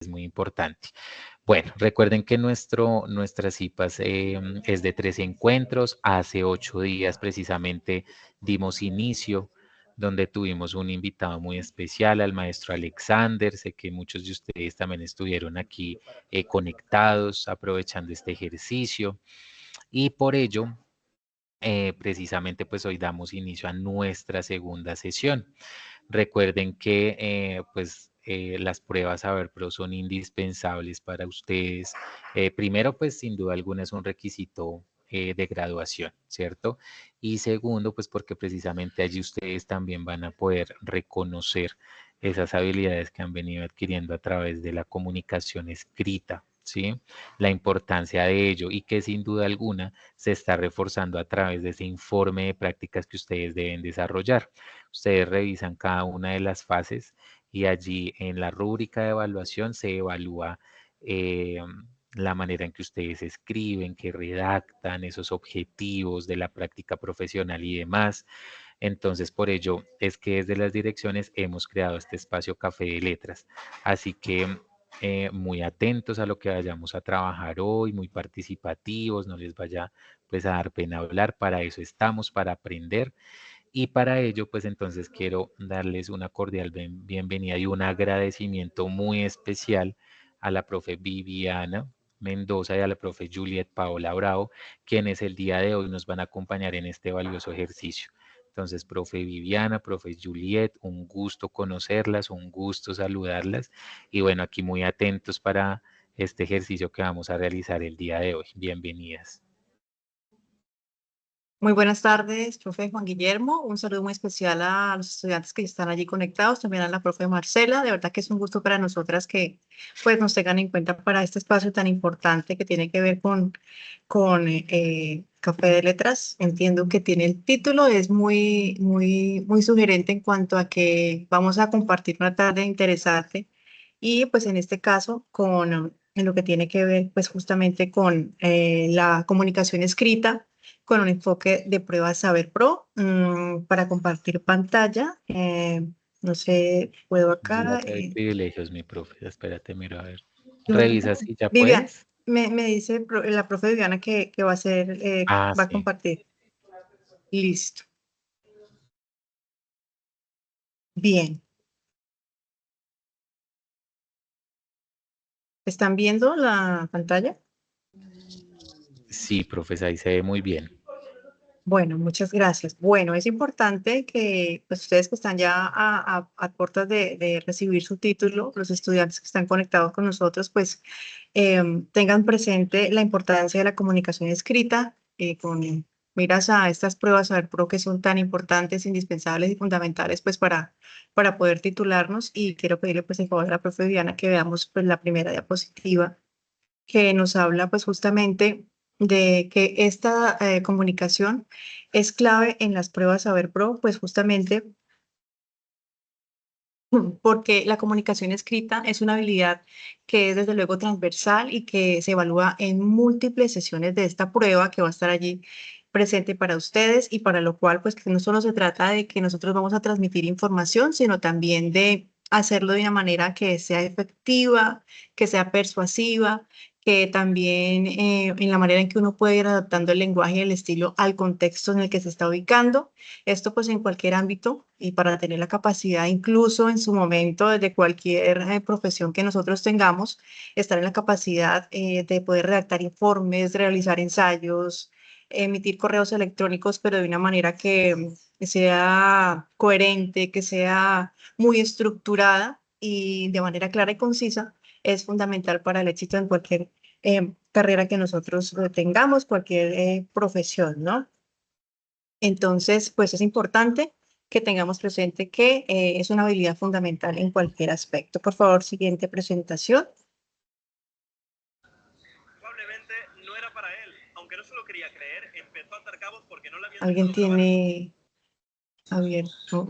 muy importante. Bueno, recuerden que nuestras IPAs es de 3 encuentros. Hace 8 días precisamente dimos inicio, donde tuvimos un invitado muy especial, al maestro Alexander. Sé que muchos de ustedes también estuvieron aquí conectados, aprovechando este ejercicio. Y por ello, precisamente pues hoy damos inicio a nuestra segunda sesión. Recuerden que las pruebas Saber Pro son indispensables para ustedes. Primero, pues sin duda alguna es un requisito de graduación, ¿cierto? Y segundo, pues porque precisamente allí ustedes también van a poder reconocer esas habilidades que han venido adquiriendo a través de la comunicación escrita, ¿sí? La importancia de ello y que sin duda alguna se está reforzando a través de ese informe de prácticas que ustedes deben desarrollar. Ustedes revisan cada una de las fases y allí en la rúbrica de evaluación se evalúa eh, la manera en que ustedes escriben, que redactan, esos objetivos de la práctica profesional y demás. Entonces, por ello es que desde las direcciones hemos creado este espacio Café de Letras. Así que muy atentos a lo que vayamos a trabajar hoy, muy participativos, no les vaya pues a dar pena hablar, para eso estamos, para aprender. Y para ello, pues entonces quiero darles una cordial bienvenida y un agradecimiento muy especial a la profe Viviana Mendoza y a la profe Juliet Paola Bravo, quienes el día de hoy nos van a acompañar en este valioso ejercicio. Entonces, profe Viviana, profe Juliet, un gusto conocerlas, un gusto saludarlas y bueno, aquí muy atentos para este ejercicio que vamos a realizar el día de hoy. Bienvenidas. Muy buenas tardes, profe Juan Guillermo. Un saludo muy especial a los estudiantes que están allí conectados, también a la profe Marcela. De verdad que es un gusto para nosotras que pues, nos tengan en cuenta para este espacio tan importante que tiene que ver con Café de Letras. Entiendo que tiene el título, es muy sugerente en cuanto a que vamos a compartir una tarde interesante y pues en este caso en lo que tiene que ver pues justamente con la comunicación escrita con un enfoque de pruebas Saber Pro para compartir pantalla. No sé, puedo Ya acá. te doy privilegios, mi profe. Espérate, miro a ver. Mm, Revisa si ya Vivian, puedes. me dice la profe Viviana que va a hacer, Ah, va a sí. compartir. Listo. Bien. ¿Están viendo la pantalla? Sí, profesor, ahí se ve muy bien. Bueno, muchas gracias. Bueno, es importante que pues, ustedes que están ya a puertas de recibir su título, los estudiantes que están conectados con nosotros, pues tengan presente la importancia de la comunicación escrita con miras a estas pruebas Saber Pro que son tan importantes, indispensables y fundamentales pues para poder titularnos. Y quiero pedirle pues el favor a la profe Viviana que veamos pues la primera diapositiva que nos habla pues justamente de que esta comunicación es clave en las pruebas Saber Pro, pues justamente porque la comunicación escrita es una habilidad que es desde luego transversal y que se evalúa en múltiples sesiones de esta prueba que va a estar allí presente para ustedes y para lo cual pues que no solo se trata de que nosotros vamos a transmitir información, sino también de hacerlo de una manera que sea efectiva, que sea persuasiva, que también en la manera en que uno puede ir adaptando el lenguaje y el estilo al contexto en el que se está ubicando. Esto pues en cualquier ámbito y para tener la capacidad, incluso en su momento, desde cualquier profesión que nosotros tengamos, estar en la capacidad de poder redactar informes, realizar ensayos, emitir correos electrónicos, pero de una manera que sea coherente, que sea muy estructurada y de manera clara y concisa, es fundamental para el éxito en cualquier carrera que nosotros tengamos, cualquier profesión, ¿no? Entonces, pues es importante que tengamos presente que es una habilidad fundamental en cualquier aspecto. Por favor, siguiente presentación. Probablemente no era para él. Aunque no se lo quería creer, empezó a atar cabos porque no le habían ¿Alguien dejado grabar. tiene abierto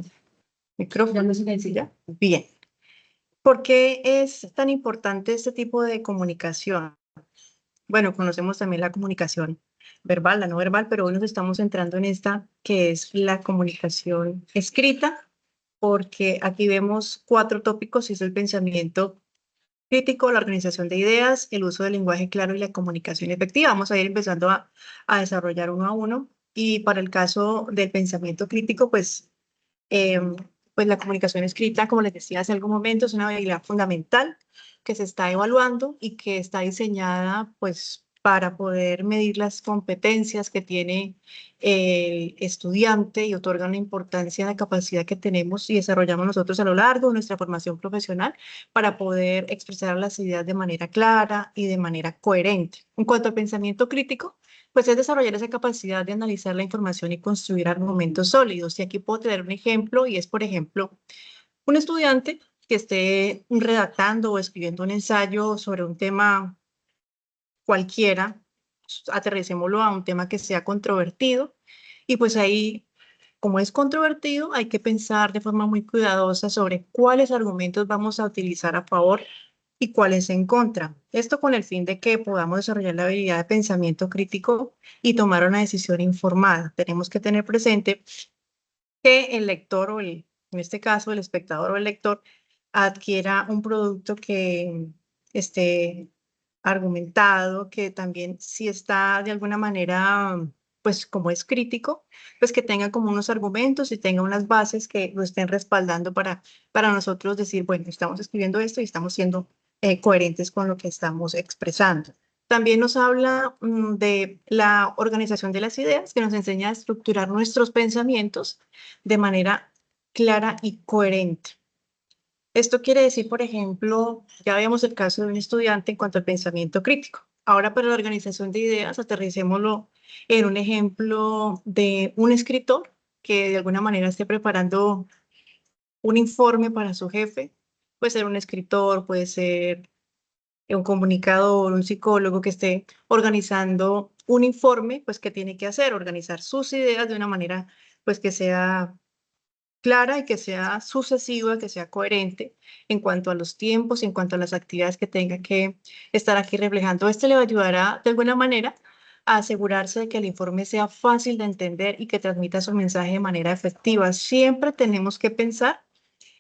micrófono? ¿Ya? Bien. ¿Por qué es tan importante este tipo de comunicación? Bueno, conocemos también la comunicación verbal, la no verbal, pero hoy nos estamos centrando en esta que es la comunicación escrita, porque aquí vemos 4 tópicos y es el pensamiento crítico, la organización de ideas, el uso del lenguaje claro y la comunicación efectiva. Vamos a ir empezando a desarrollar uno a uno. Y para el caso del pensamiento crítico, pues la comunicación escrita, como les decía hace algún momento, es una habilidad fundamental que se está evaluando y que está diseñada pues para poder medir las competencias que tiene el estudiante y otorga una importancia a la capacidad que tenemos y desarrollamos nosotros a lo largo de nuestra formación profesional para poder expresar las ideas de manera clara y de manera coherente. En cuanto al pensamiento crítico, pues es desarrollar esa capacidad de analizar la información y construir argumentos sólidos. Y aquí puedo tener un ejemplo, y es, por ejemplo, un estudiante que esté redactando o escribiendo un ensayo sobre un tema cualquiera, aterricémoslo a un tema que sea controvertido, y pues ahí, como es controvertido, hay que pensar de forma muy cuidadosa sobre cuáles argumentos vamos a utilizar a favor y cuáles en contra. Esto con el fin de que podamos desarrollar la habilidad de pensamiento crítico y tomar una decisión informada. Tenemos que tener presente que el lector en este caso, el espectador o el lector adquiera un producto que esté argumentado, que también si está de alguna manera, pues como es crítico, pues que tenga como unos argumentos y tenga unas bases que lo estén respaldando para nosotros decir, bueno, estamos escribiendo esto y estamos siendo coherentes con lo que estamos expresando. También nos habla de la organización de las ideas, que nos enseña a estructurar nuestros pensamientos de manera clara y coherente. Esto quiere decir, por ejemplo, ya veamos el caso de un estudiante en cuanto al pensamiento crítico. Ahora, para la organización de ideas, aterricémoslo en un ejemplo de un escritor que de alguna manera esté preparando un informe para su jefe. Puede ser un escritor, puede ser un comunicador, un psicólogo que esté organizando un informe, pues, ¿qué tiene que hacer? Organizar sus ideas de una manera, pues, que sea clara y que sea sucesiva, que sea coherente en cuanto a los tiempos, en cuanto a las actividades que tenga que estar aquí reflejando. Esto le ayudará de alguna manera a asegurarse de que el informe sea fácil de entender y que transmita su mensaje de manera efectiva. Siempre tenemos que pensar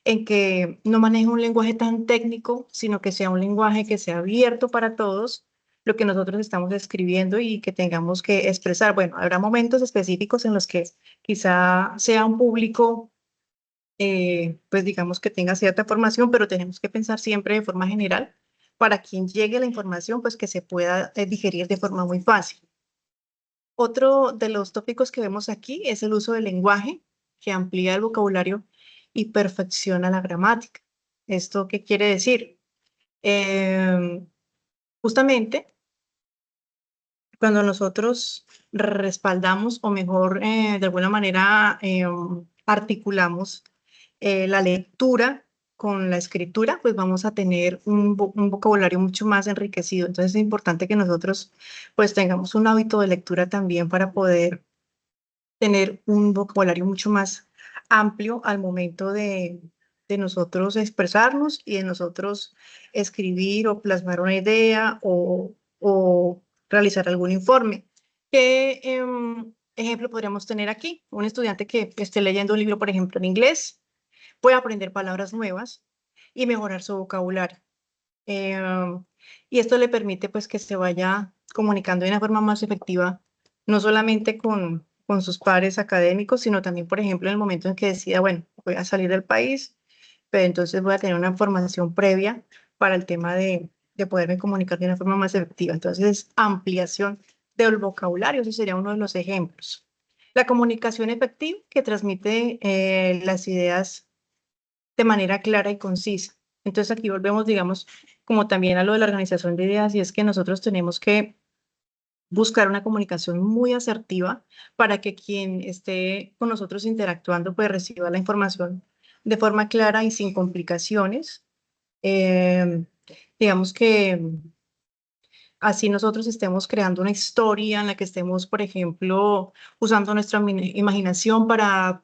en que no maneje un lenguaje tan técnico, sino que sea un lenguaje que sea abierto para todos, lo que nosotros estamos escribiendo y que tengamos que expresar. Bueno, habrá momentos específicos en los que quizá sea un público, pues digamos que tenga cierta formación, pero tenemos que pensar siempre de forma general para quien llegue la información, pues que se pueda digerir de forma muy fácil. Otro de los tópicos que vemos aquí es el uso del lenguaje, que amplía el vocabulario y perfecciona la gramática. ¿Esto qué quiere decir? Em, Justamente cuando nosotros respaldamos o mejor, de alguna manera, articulamos la lectura con la escritura, pues vamos a tener un vocabulario mucho más enriquecido. Entonces es importante que nosotros pues tengamos un hábito de lectura también para poder tener un vocabulario mucho más amplio al momento de nosotros expresarnos y de nosotros escribir o plasmar una idea o realizar algún informe. ¿Qué ejemplo podríamos tener aquí? Un estudiante que esté leyendo un libro, por ejemplo, en inglés, puede aprender palabras nuevas y mejorar su vocabulario. Em, y esto le permite pues que se vaya comunicando de una forma más efectiva, no solamente con sus pares académicos, sino también, por ejemplo, en el momento en que decida, bueno, voy a salir del país, pero entonces voy a tener una formación previa para el tema de poderme comunicar de una forma más efectiva. Entonces, ampliación del vocabulario, ese sería uno de los ejemplos. La comunicación efectiva que transmite las ideas de manera clara y concisa. Entonces aquí volvemos, digamos, como también a lo de la organización de ideas, y es que nosotros tenemos que buscar una comunicación muy asertiva para que quien esté con nosotros interactuando pues reciba la información de forma clara y sin complicaciones. Eh, digamos que así nosotros estemos creando una historia en la que estemos, por ejemplo, usando nuestra imaginación para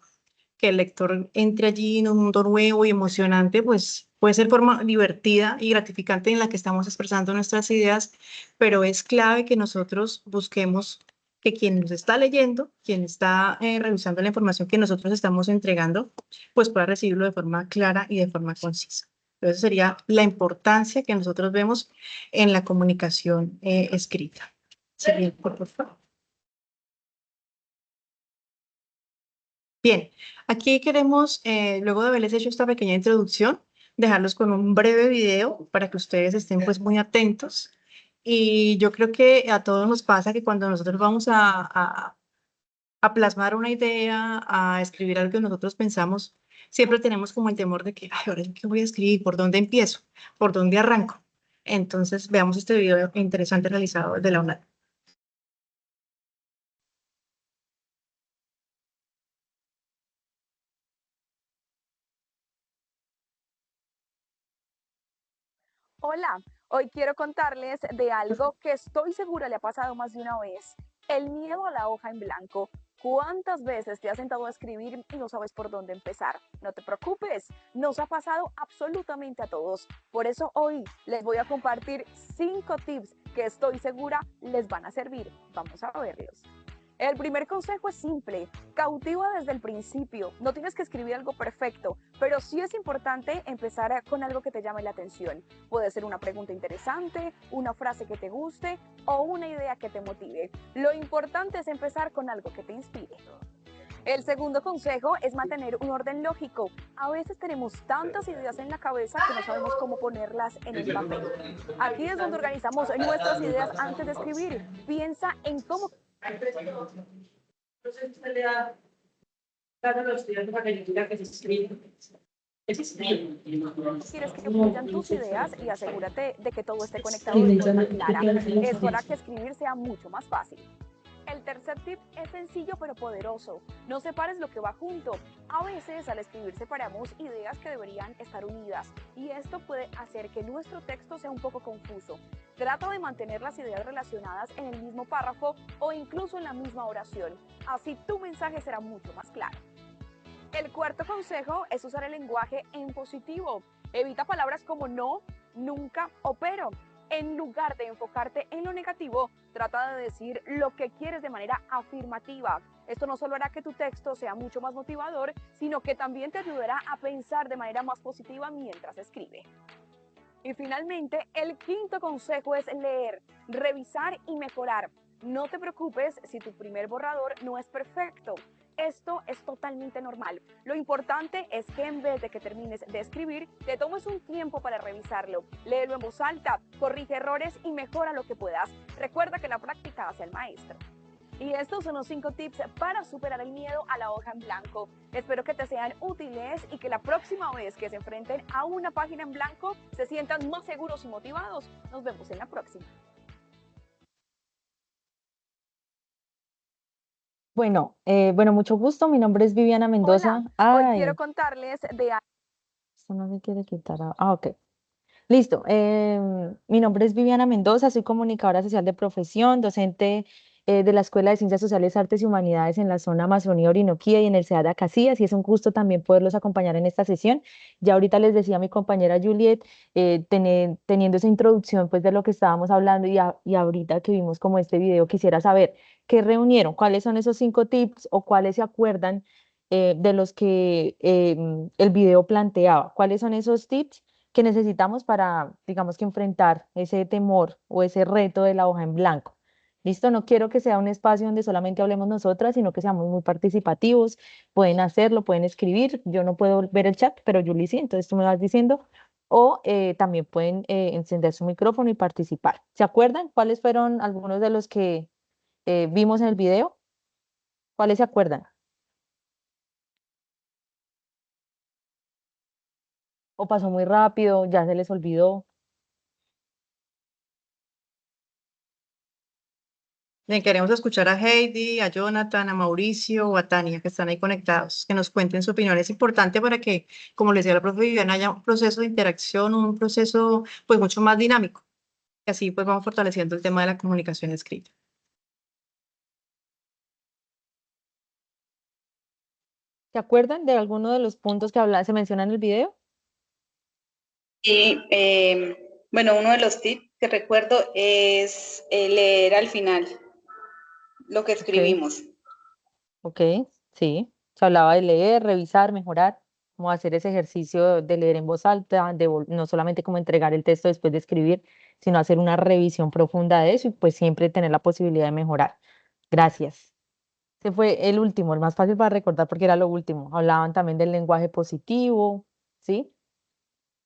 que el lector entre allí en un mundo nuevo y emocionante, pues puede ser forma divertida y gratificante en la que estamos expresando nuestras ideas, pero es clave que nosotros busquemos que quien nos está leyendo, quien está revisando la información que nosotros estamos entregando, pues pueda recibirlo de forma clara y de forma concisa. Entonces sería la importancia que nosotros vemos en la comunicación escrita. Siguiente, por favor. Bien, aquí queremos, luego de haberles hecho esta pequeña introducción, dejarlos con un breve video para que ustedes estén pues muy atentos. Y yo creo que a todos nos pasa que cuando nosotros vamos a plasmar una idea, a escribir algo que nosotros pensamos, siempre tenemos como el temor de que, ay, ahora yo qué voy a escribir, ¿por dónde empiezo? ¿Por dónde arranco? Entonces, veamos este video interesante realizado desde la UNAD. Hola, hoy quiero contarles de algo que estoy segura le ha pasado más de una vez, el miedo a la hoja en blanco. ¿Cuántas veces te has sentado a escribir y no sabes por dónde empezar? No te preocupes, nos ha pasado absolutamente a todos. Por eso hoy les voy a compartir 5 tips que estoy segura les van a servir. Vamos a verlos. El primer consejo es simple, cautiva desde el principio. No tienes que escribir algo perfecto, pero sí es importante empezar con algo que te llame la atención. Puede ser una pregunta interesante, una frase que te guste o una idea que te motive. Lo importante es empezar con algo que te inspire. El segundo consejo es mantener un orden lógico. A veces tenemos tantas ideas en la cabeza que no sabemos cómo ponerlas en el papel. Aquí es donde organizamos nuestras ideas antes de escribir. Piensa en cómo quieres que fluyan tus ideas y asegúrate de que todo esté conectado de forma clara. Esto hará que escribir sea mucho más fácil. El tercer tip es sencillo pero poderoso. No separes lo que va junto. A veces al escribir separamos ideas que deberían estar unidas y esto puede hacer que nuestro texto sea un poco confuso. Trata de mantener las ideas relacionadas en el mismo párrafo o incluso en la misma oración. Así tu mensaje será mucho más claro. El cuarto consejo es usar el lenguaje en positivo. Evita palabras como no, nunca o pero. En lugar de enfocarte en lo negativo, trata de decir lo que quieres de manera afirmativa. Esto no solo hará que tu texto sea mucho más motivador, sino que también te ayudará a pensar de manera más positiva mientras escribe. Y finalmente, el quinto consejo es leer, revisar y mejorar. No te preocupes si tu primer borrador no es perfecto. Esto es totalmente normal. Lo importante es que en vez de que termines de escribir, te tomes un tiempo para revisarlo. Léelo en voz alta, corrige errores y mejora lo que puedas. Recuerda que la práctica hace al maestro. Y estos son los 5 tips para superar el miedo a la hoja en blanco. Espero que te sean útiles y que la próxima vez que se enfrenten a una página en blanco se sientan más seguros y motivados. Nos vemos en la próxima. Bueno, mucho gusto. Mi nombre es Viviana Mendoza. Hola, hoy quiero contarles de... Esto no me quiere quitar. Ok. Listo. Mi nombre es Viviana Mendoza, soy comunicadora social de profesión, docente de la Escuela de Ciencias Sociales, Artes y Humanidades en la zona Amazonía Orinoquía y en el CEA de Casillas, y es un gusto también poderlos acompañar en esta sesión. Ya ahorita les decía a mi compañera Juliet, teniendo esa introducción pues de lo que estábamos hablando y ahorita que vimos como este video, quisiera saber qué reunieron, cuáles son esos 5 tips o cuáles se acuerdan de los que el video planteaba, cuáles son esos tips que necesitamos para, digamos que enfrentar ese temor o ese reto de la hoja en blanco. Listo, no quiero que sea un espacio donde solamente hablemos nosotras, sino que seamos muy participativos. Pueden hacerlo, pueden escribir. Yo no puedo ver el chat, pero Julie sí, entonces tú me vas diciendo. O también pueden encender su micrófono y participar. ¿Se acuerdan cuáles fueron algunos de los que vimos en el video? ¿Cuáles se acuerdan? ¿O pasó muy rápido? ¿Ya se les olvidó? Bien, queremos escuchar a Heidi, a Jonathan, a Mauricio o a Tania, que están ahí conectados, que nos cuenten su opinión. Es importante para que, como les decía la profe Viviana, haya un proceso de interacción, un proceso pues mucho más dinámico. Y así pues vamos fortaleciendo el tema de la comunicación escrita. ¿Se acuerdan de alguno de los puntos que se mencionan en el video? Y bueno, uno de los tips que recuerdo es leer al final lo que escribimos. Ok, sí. Se hablaba de leer, revisar, mejorar. como hacer ese ejercicio de leer en voz alta, no solamente como entregar el texto después de escribir, sino hacer una revisión profunda de eso y pues siempre tener la posibilidad de mejorar. Gracias. Ese fue el último, el más fácil para recordar porque era lo último. Hablaban también del lenguaje positivo, ¿sí?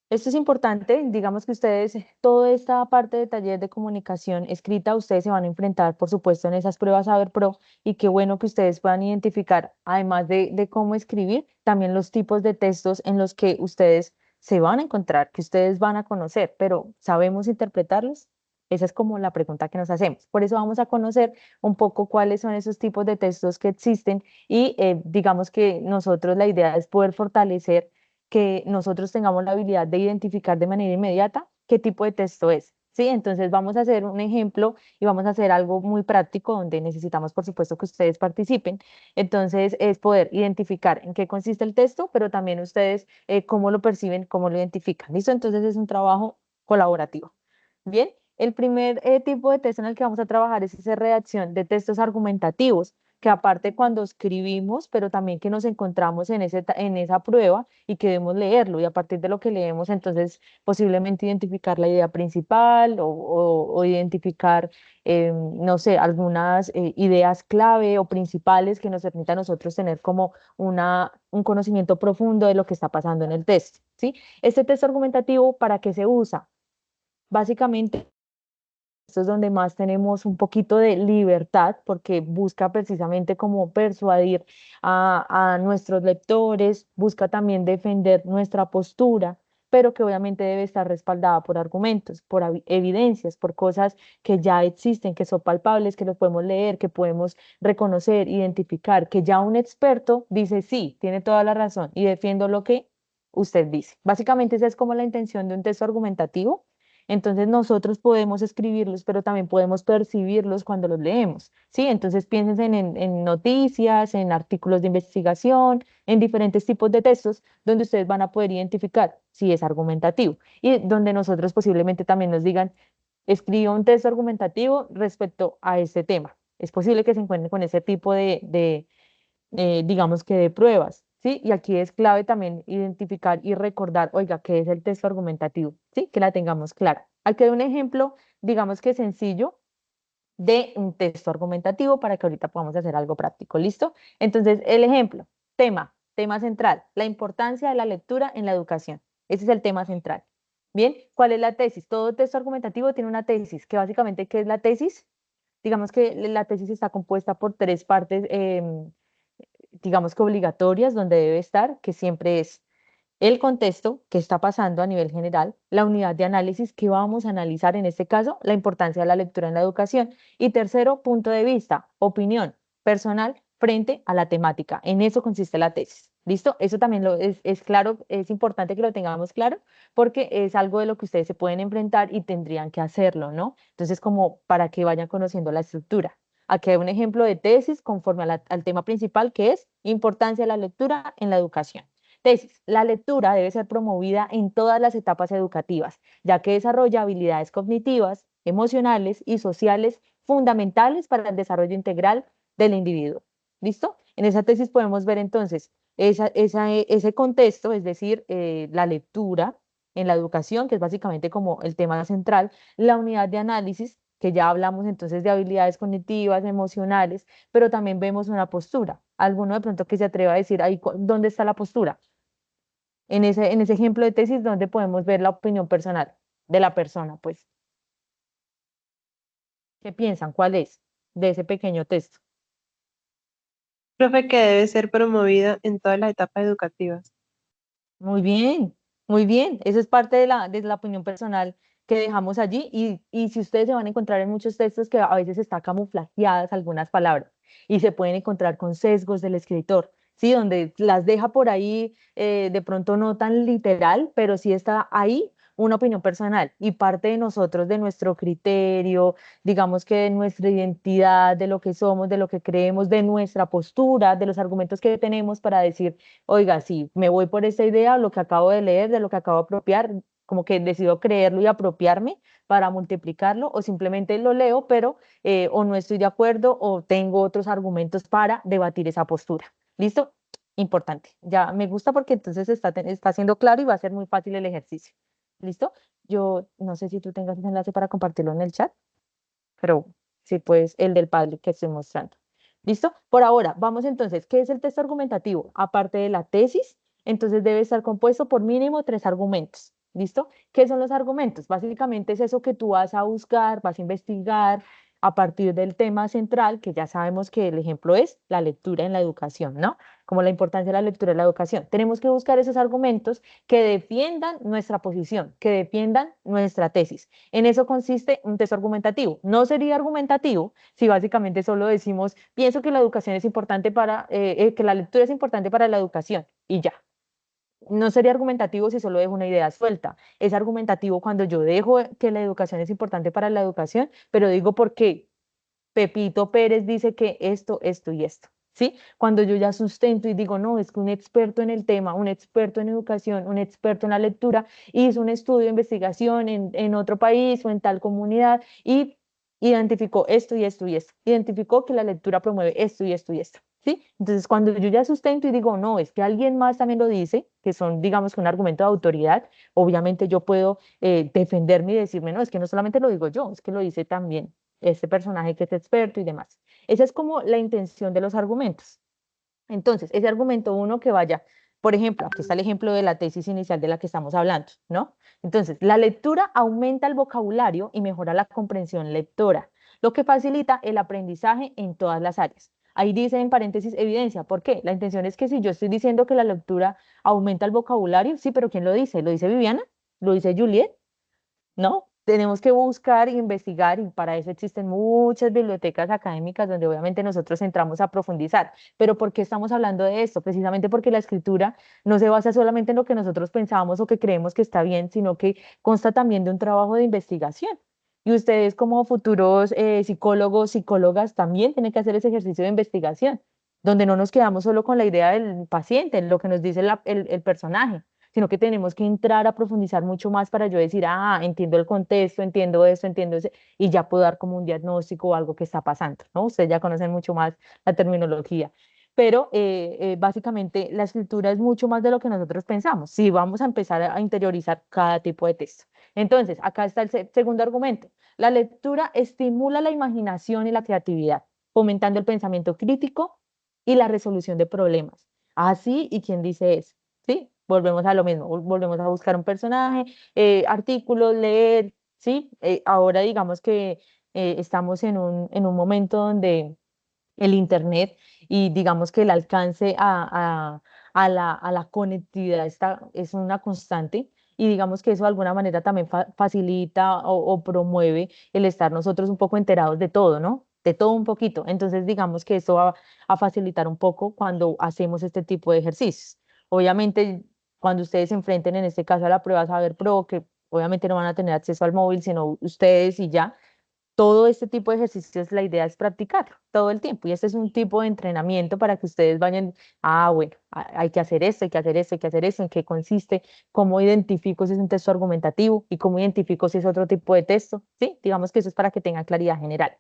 Esto es importante, digamos que ustedes, toda esta parte de taller de comunicación escrita, ustedes se van a enfrentar, por supuesto, en esas pruebas Saber Pro y qué bueno que ustedes puedan identificar, además de cómo escribir, también los tipos de textos en los que ustedes se van a encontrar, que ustedes van a conocer, pero ¿sabemos interpretarlos? Esa es como la pregunta que nos hacemos. Por eso vamos a conocer un poco cuáles son esos tipos de textos que existen y digamos que nosotros la idea es poder fortalecer que nosotros tengamos la habilidad de identificar de manera inmediata qué tipo de texto es. ¿Sí? Entonces vamos a hacer un ejemplo y vamos a hacer algo muy práctico donde necesitamos, por supuesto, que ustedes participen. Entonces es poder identificar en qué consiste el texto, pero también ustedes cómo lo perciben, cómo lo identifican. ¿Listo? Entonces es un trabajo colaborativo. Bien, el primer tipo de texto en el que vamos a trabajar es esa redacción de textos argumentativos que aparte cuando escribimos, pero también que nos encontramos en esa prueba y que debemos leerlo y a partir de lo que leemos, entonces posiblemente identificar la idea principal o identificar, no sé, algunas ideas clave o principales que nos permitan a nosotros tener como un conocimiento profundo de lo que está pasando en el texto, ¿sí? Este texto argumentativo, ¿para qué se usa? Básicamente esto es donde más tenemos un poquito de libertad porque busca precisamente como persuadir a nuestros lectores, busca también defender nuestra postura, pero que obviamente debe estar respaldada por argumentos, por evidencias, por cosas que ya existen, que son palpables, que los podemos leer, que podemos reconocer, identificar, que ya un experto dice sí, tiene toda la razón y defiendo lo que usted dice. Básicamente esa es como la intención de un texto argumentativo. Entonces nosotros podemos escribirlos, pero también podemos percibirlos cuando los leemos, ¿sí? Entonces piensen en noticias, en artículos de investigación, en diferentes tipos de textos donde ustedes van a poder identificar si es argumentativo y donde nosotros posiblemente también nos digan, escriba un texto argumentativo respecto a este tema. Es posible que se encuentren con ese tipo digamos que de pruebas, ¿sí? Y aquí es clave también identificar y recordar, oiga, ¿qué es el texto argumentativo? ¿Sí? Que la tengamos clara. Aquí hay un ejemplo, digamos que sencillo, de un texto argumentativo para que ahorita podamos hacer algo práctico, ¿listo? Entonces, el ejemplo, tema central, la importancia de la lectura en la educación. Ese es el tema central. Bien, ¿cuál es la tesis? Todo texto argumentativo tiene una tesis, que básicamente, ¿qué es la tesis? Digamos que la tesis está compuesta por tres partes digamos que obligatorias, donde debe estar, que siempre es el contexto que está pasando a nivel general, la unidad de análisis que vamos a analizar en este caso, la importancia de la lectura en la educación y tercero, punto de vista, opinión personal frente a la temática. En eso consiste la tesis. ¿Listo? Eso también es claro, es importante que lo tengamos claro porque es algo de lo que ustedes se pueden enfrentar y tendrían que hacerlo, ¿no? Entonces, como para que vayan conociendo la estructura. Aquí hay un ejemplo de tesis conforme al tema principal que es importancia de la lectura en la educación. Tesis. La lectura debe ser promovida en todas las etapas educativas, ya que desarrolla habilidades cognitivas, emocionales y sociales fundamentales para el desarrollo integral del individuo. ¿Listo? En esa tesis podemos ver entonces ese contexto, es decir, la lectura en la educación, que es básicamente como el tema central, la unidad de análisis, que ya hablamos entonces de habilidades cognitivas, emocionales, pero también vemos una postura. Alguno de pronto que se atreva a decir, ahí, ¿dónde está la postura? En ese ejemplo de tesis, ¿dónde podemos ver la opinión personal de la persona? Pues, ¿qué piensan? ¿Cuál es de ese pequeño texto? Profe, que debe ser promovida en todas las etapas educativas. Muy bien, muy bien. Eso es parte de la opinión personal que dejamos allí y si ustedes se van a encontrar en muchos textos que a veces están camuflajeadas algunas palabras y se pueden encontrar con sesgos del escritor, ¿sí? Donde las deja por ahí de pronto no tan literal, pero sí está ahí una opinión personal y parte de nosotros, de nuestro criterio, digamos que de nuestra identidad, de lo que somos, de lo que creemos, de nuestra postura, de los argumentos que tenemos para decir oiga, sí, me voy por esta idea, lo que acabo de leer, de lo que acabo de apropiar, como que decido creerlo y apropiarme para multiplicarlo, o simplemente lo leo, pero o no estoy de acuerdo o tengo otros argumentos para debatir esa postura. ¿Listo? importante. Ya me gusta porque entonces está siendo claro y va a ser muy fácil el ejercicio. ¿Listo? Yo no sé si tú tengas ese enlace para compartirlo en el chat, pero sí, pues el del Padlet que estoy mostrando. ¿Listo? Por ahora, vamos entonces, ¿qué es el texto argumentativo? Aparte de la tesis, entonces debe estar compuesto por mínimo 3 argumentos. ¿Listo? ¿Qué son los argumentos? Básicamente es eso que tú vas a buscar, vas a investigar a partir del tema central, que ya sabemos que el ejemplo es la lectura en la educación, ¿no? Como la importancia de la lectura en la educación. Tenemos que buscar esos argumentos que defiendan nuestra posición, que defiendan nuestra tesis. En eso consiste un texto argumentativo. No sería argumentativo si básicamente solo decimos, pienso que la educación es importante que la lectura es importante para la educación y ya. No sería argumentativo si solo dejo una idea suelta. Es argumentativo cuando yo dejo que la educación es importante para la educación, pero digo por qué. Pepito Pérez dice que esto y esto, ¿sí? Cuando yo ya sustento y digo, no, es que un experto en el tema, un experto en educación, un experto en la lectura, hizo un estudio de investigación en otro país o en tal comunidad y identificó esto y esto y esto, identificó que la lectura promueve esto y esto y esto, ¿sí? Entonces, cuando yo ya sustento y digo, no, es que alguien más también lo dice, que son, digamos, que un argumento de autoridad, obviamente yo puedo defenderme y decirme, no, es que no solamente lo digo yo, es que lo dice también este personaje que es experto y demás. Esa es como la intención de los argumentos. Entonces, ese argumento uno que vaya, por ejemplo, aquí está el ejemplo de la tesis inicial de la que estamos hablando, ¿no? Entonces, la lectura aumenta el vocabulario y mejora la comprensión lectora, lo que facilita el aprendizaje en todas las áreas. Ahí dice en paréntesis evidencia. ¿Por qué? La intención es que si yo estoy diciendo que la lectura aumenta el vocabulario, sí, pero ¿quién lo dice? ¿Lo dice Viviana? ¿Lo dice Juliet? ¿No? Tenemos que buscar e investigar y para eso existen muchas bibliotecas académicas donde obviamente nosotros entramos a profundizar. Pero ¿por qué estamos hablando de esto? Precisamente porque la escritura no se basa solamente en lo que nosotros pensamos o que creemos que está bien, sino que consta también de un trabajo de investigación. Y ustedes como futuros psicólogos, psicólogas, también tienen que hacer ese ejercicio de investigación, donde no nos quedamos solo con la idea del paciente, lo que nos dice el personaje, sino que tenemos que entrar a profundizar mucho más para yo decir, ah, entiendo el contexto, entiendo esto, entiendo ese, y ya puedo dar como un diagnóstico o algo que está pasando, ¿no? Ustedes ya conocen mucho más la terminología. Pero básicamente la escritura es mucho más de lo que nosotros pensamos. Si vamos a empezar a interiorizar cada tipo de texto. Entonces, acá está el segundo argumento. La lectura estimula la imaginación y la creatividad, fomentando el pensamiento crítico y la resolución de problemas. Así, ¿y quién dice eso? ¿Sí? Volvemos a lo mismo, volvemos a buscar un personaje, artículos, leer, ¿sí? Ahora digamos que estamos en un momento donde el Internet y digamos que el alcance a la conectividad es una constante y digamos que eso de alguna manera también facilita o promueve el estar nosotros un poco enterados de todo, ¿no? De todo un poquito. Entonces digamos que eso va a facilitar un poco cuando hacemos este tipo de ejercicios. Obviamente, cuando ustedes se enfrenten en este caso a la prueba Saber Pro, que obviamente no van a tener acceso al móvil, sino ustedes y ya todo este tipo de ejercicios, la idea es practicarlo todo el tiempo. Y este es un tipo de entrenamiento para que ustedes vayan, bueno, hay que hacer esto, hay que hacer esto, hay que hacer esto, en qué consiste, cómo identifico si es un texto argumentativo y cómo identifico si es otro tipo de texto. Sí, digamos que eso es para que tengan claridad general.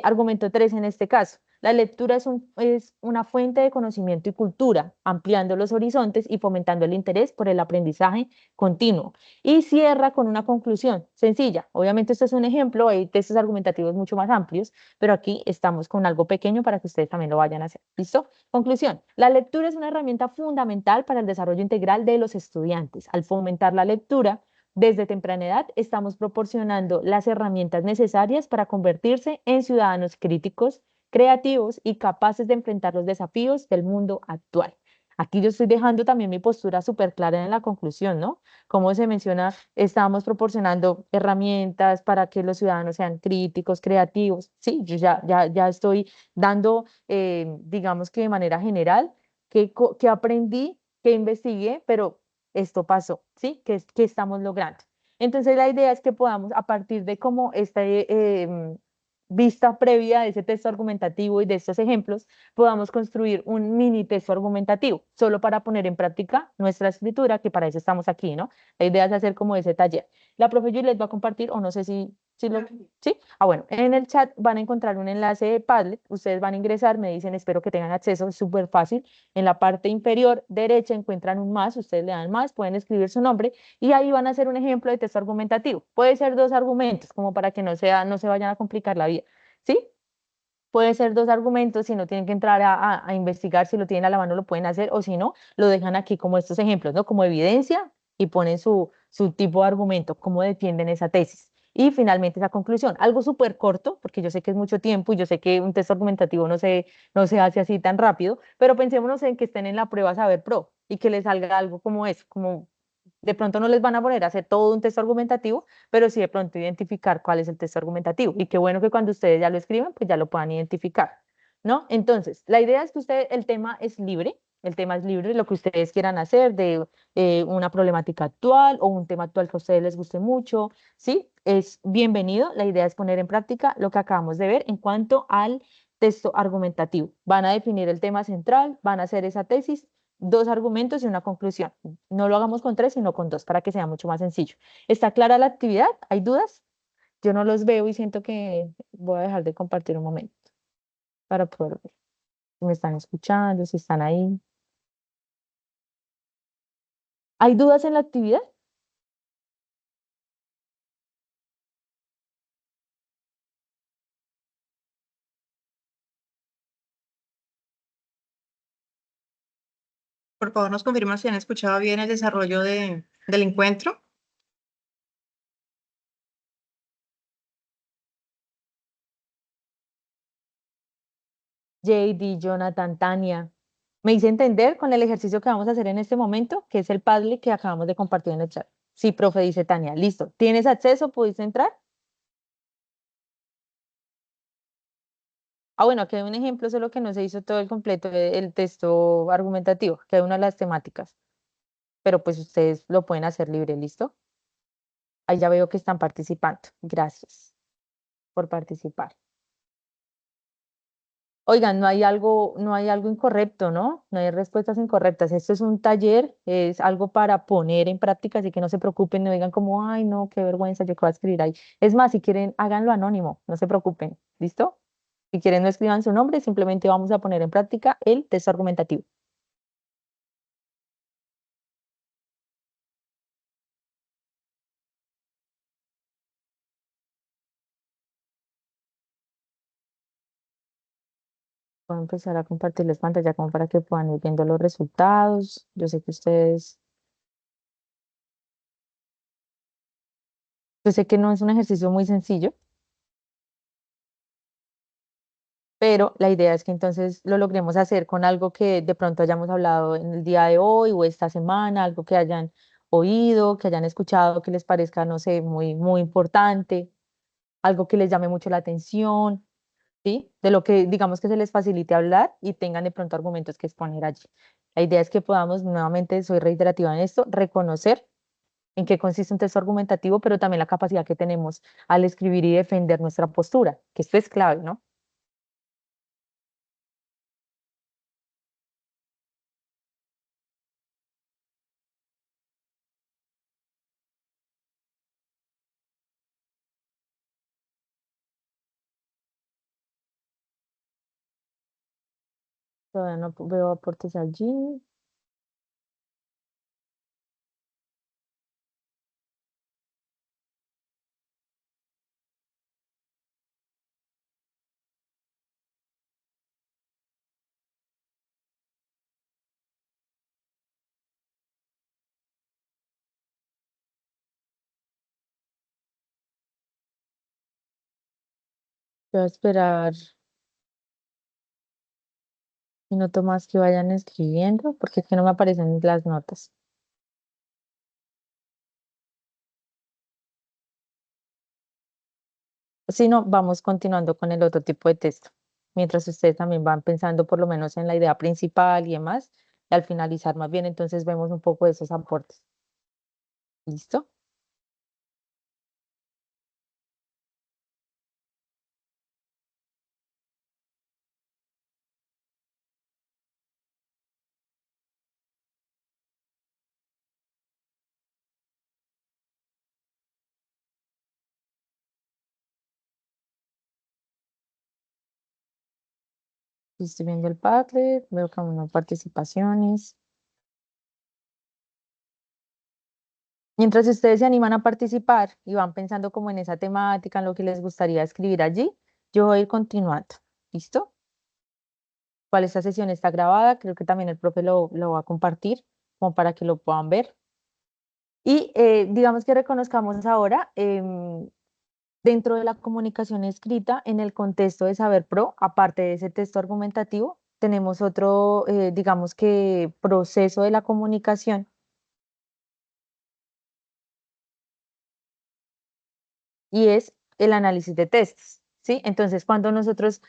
Argumento 3 en este caso. La lectura es una fuente de conocimiento y cultura, ampliando los horizontes y fomentando el interés por el aprendizaje continuo. Y cierra con una conclusión sencilla. Obviamente esto es un ejemplo, hay textos argumentativos mucho más amplios, pero aquí estamos con algo pequeño para que ustedes también lo vayan a hacer. ¿Listo? Conclusión. La lectura es una herramienta fundamental para el desarrollo integral de los estudiantes. Al fomentar la lectura, desde temprana edad estamos proporcionando las herramientas necesarias para convertirse en ciudadanos críticos, creativos y capaces de enfrentar los desafíos del mundo actual. Aquí yo estoy dejando también mi postura súper clara en la conclusión, ¿no? Como se menciona, estamos proporcionando herramientas para que los ciudadanos sean críticos, creativos. Sí, yo ya estoy dando, digamos que de manera general, que aprendí, que investigué, pero esto pasó, ¿sí? ¿Qué estamos logrando? Entonces la idea es que podamos, a partir de como esta vista previa de ese texto argumentativo y de estos ejemplos, podamos construir un mini texto argumentativo, solo para poner en práctica nuestra escritura, que para eso estamos aquí, ¿no? La idea es hacer como ese taller. La profe Juliet va a compartir, o no sé si ¿Sí? Ah, bueno, en el chat van a encontrar un enlace de Padlet. Ustedes van a ingresar, me dicen, espero que tengan acceso, es súper fácil. En la parte inferior derecha encuentran un más, ustedes le dan más, pueden escribir su nombre y ahí van a hacer un ejemplo de texto argumentativo. Puede ser 2 argumentos, como para que no se vayan a complicar la vida. ¿Sí? Puede ser 2 argumentos, si no tienen que entrar a investigar, si lo tienen a la mano lo pueden hacer, o si no, lo dejan aquí como estos ejemplos, ¿no? Como evidencia y ponen su tipo de argumento, cómo defienden esa tesis. Y finalmente esa conclusión, algo súper corto, porque yo sé que es mucho tiempo y yo sé que un texto argumentativo no se hace así tan rápido, pero pensémonos en que estén en la prueba Saber Pro y que les salga algo como eso, como de pronto no les van a poner a hacer todo un texto argumentativo, pero sí de pronto identificar cuál es el texto argumentativo. Y qué bueno que cuando ustedes ya lo escriban, pues ya lo puedan identificar, ¿no? Entonces, la idea es que el tema es libre, lo que ustedes quieran hacer de una problemática actual o un tema actual que a ustedes les guste mucho, ¿sí? Es bienvenido. La idea es poner en práctica lo que acabamos de ver en cuanto al texto argumentativo. Van a definir el tema central, van a hacer esa tesis, 2 argumentos y una conclusión. No lo hagamos con 3, sino con 2, para que sea mucho más sencillo. ¿Está clara la actividad? ¿Hay dudas? Yo no los veo y siento que voy a dejar de compartir un momento para poder ver si me están escuchando, si están ahí. ¿Hay dudas en la actividad? Por favor, nos confirman si han escuchado bien el desarrollo del encuentro. JD, Jonathan, Tania. ¿Me hice entender con el ejercicio que vamos a hacer en este momento, que es el Padlet que acabamos de compartir en el chat? Sí, profe, dice Tania. Listo. ¿Tienes acceso? ¿Pudiste entrar? Ah, bueno, aquí hay un ejemplo, solo que no se hizo todo el completo, el texto argumentativo, que hay una de las temáticas, pero pues ustedes lo pueden hacer libre, ¿listo? Ahí ya veo que están participando. Gracias por participar. Oigan, no hay algo incorrecto, ¿no? No hay respuestas incorrectas. Esto es un taller, es algo para poner en práctica, así que no se preocupen, no digan como, ay, no, qué vergüenza, yo qué voy a escribir ahí. Es más, si quieren, háganlo anónimo, no se preocupen, ¿listo? Si quieren, no escriban su nombre, simplemente vamos a poner en práctica el texto argumentativo. Voy a empezar a compartirles pantalla como para que puedan ir viendo los resultados. Yo sé que no es un ejercicio muy sencillo, pero la idea es que entonces lo logremos hacer con algo que de pronto hayamos hablado en el día de hoy o esta semana, algo que hayan oído, que hayan escuchado, que les parezca, no sé, muy, muy importante, algo que les llame mucho la atención, ¿sí? De lo que digamos que se les facilite hablar y tengan de pronto argumentos que exponer allí. La idea es que podamos, nuevamente, soy reiterativa en esto, reconocer en qué consiste un texto argumentativo, pero también la capacidad que tenemos al escribir y defender nuestra postura, que esto es clave, ¿no? Todavía no veo aportes allí. Voy a esperar un minuto más que vayan escribiendo, porque es que no me aparecen las notas. Si no, vamos continuando con el otro tipo de texto, mientras ustedes también van pensando por lo menos en la idea principal y demás, y al finalizar más bien, entonces vemos un poco de esos aportes. ¿Listo? Estoy viendo el Padlet, veo que no hay participaciones. Mientras ustedes se animan a participar y van pensando como en esa temática, en lo que les gustaría escribir allí, yo voy a ir continuando. ¿Listo? Cuál esta sesión está grabada, creo que también el profe lo va a compartir como para que lo puedan ver. Y digamos que reconozcamos ahora, dentro de la comunicación escrita, en el contexto de Saber Pro, aparte de ese texto argumentativo, tenemos otro, digamos que proceso de la comunicación y es el análisis de textos, ¿sí? Entonces, cuando nosotros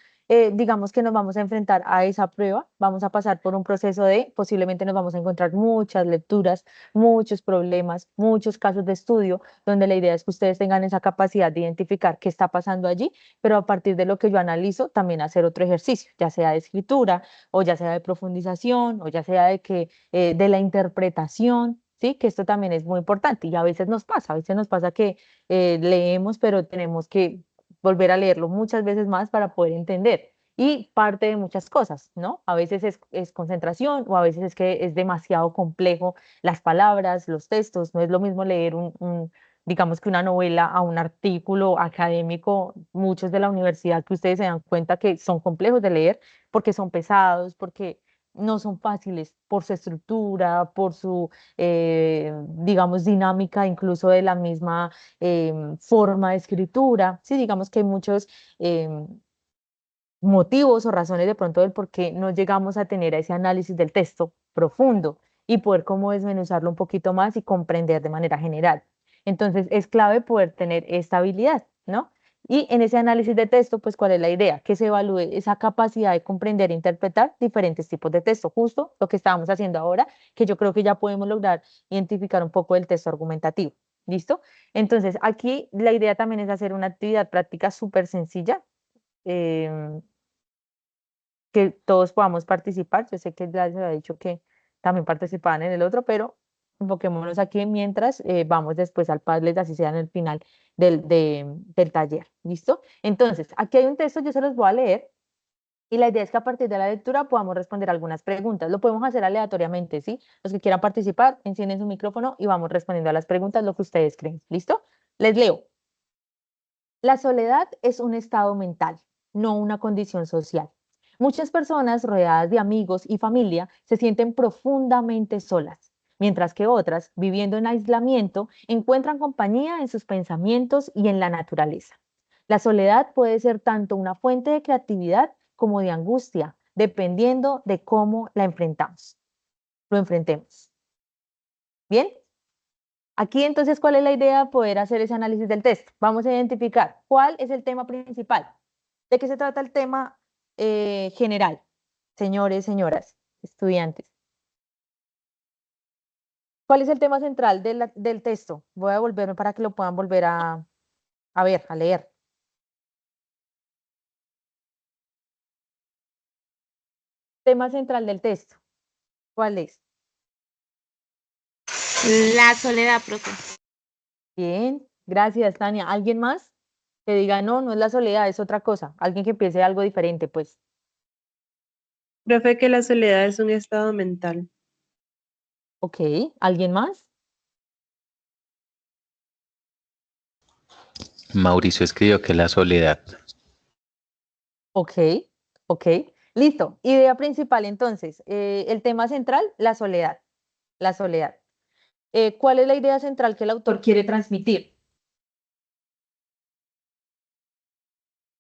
digamos que nos vamos a enfrentar a esa prueba, vamos a pasar por un proceso de, posiblemente nos vamos a encontrar muchas lecturas, muchos problemas, muchos casos de estudio, donde la idea es que ustedes tengan esa capacidad de identificar qué está pasando allí, pero a partir de lo que yo analizo, también hacer otro ejercicio, ya sea de escritura, o ya sea de profundización, o ya sea de que, de la interpretación, ¿sí? Que esto también es muy importante y a veces nos pasa que leemos, pero tenemos que volver a leerlo muchas veces más para poder entender. Y parte de muchas cosas, ¿no? A veces es concentración o a veces es que es demasiado complejo las palabras, los textos. No es lo mismo leer digamos que una novela a un artículo académico, muchos de la universidad que ustedes se dan cuenta que son complejos de leer porque son pesados, porque no son fáciles por su estructura, por su, digamos, dinámica, incluso de la misma forma de escritura. Sí, digamos que hay muchos motivos o razones de pronto del por qué no llegamos a tener ese análisis del texto profundo y poder como desmenuzarlo un poquito más y comprender de manera general. Entonces, es clave poder tener esta habilidad, ¿no? Y en ese análisis de texto, pues, ¿cuál es la idea? Que se evalúe esa capacidad de comprender e interpretar diferentes tipos de texto, justo lo que estábamos haciendo ahora, que yo creo que ya podemos lograr identificar un poco el texto argumentativo. ¿Listo? Entonces, aquí la idea también es hacer una actividad práctica súper sencilla, em, que todos podamos participar. Yo sé que ya se ha dicho que también participaban en el otro, pero enfoquémonos aquí mientras vamos después al Padlet, así sea en el final del taller. ¿Listo? Entonces, aquí hay un texto, yo se los voy a leer. Y la idea es que a partir de la lectura podamos responder algunas preguntas. Lo podemos hacer aleatoriamente, ¿sí? Los que quieran participar, encienden su micrófono y vamos respondiendo a las preguntas lo que ustedes creen. ¿Listo? Les leo. La soledad es un estado mental, no una condición social. Muchas personas rodeadas de amigos y familia se sienten profundamente solas, mientras que otras, viviendo en aislamiento, encuentran compañía en sus pensamientos y en la naturaleza. La soledad puede ser tanto una fuente de creatividad como de angustia, dependiendo de cómo la enfrentamos. Lo enfrentemos. ¿Bien? Aquí entonces, ¿cuál es la idea? Poder hacer ese análisis del texto. Vamos a identificar cuál es el tema principal. ¿De qué se trata el tema general? Señores, señoras, estudiantes. ¿Cuál es el tema central del texto? Voy a volverme para que lo puedan volver a ver, a leer. Tema central del texto. ¿Cuál es? La soledad, profe. Bien, gracias, Tania. ¿Alguien más? Que diga, no, no es la soledad, es otra cosa. Alguien que piense algo diferente, pues. Profe, que la soledad es un estado mental. Ok, ¿alguien más? Mauricio escribió que la soledad. Ok, ok. Listo. Idea principal entonces. El tema central, la soledad. La soledad. ¿Cuál es la idea central que el autor quiere transmitir?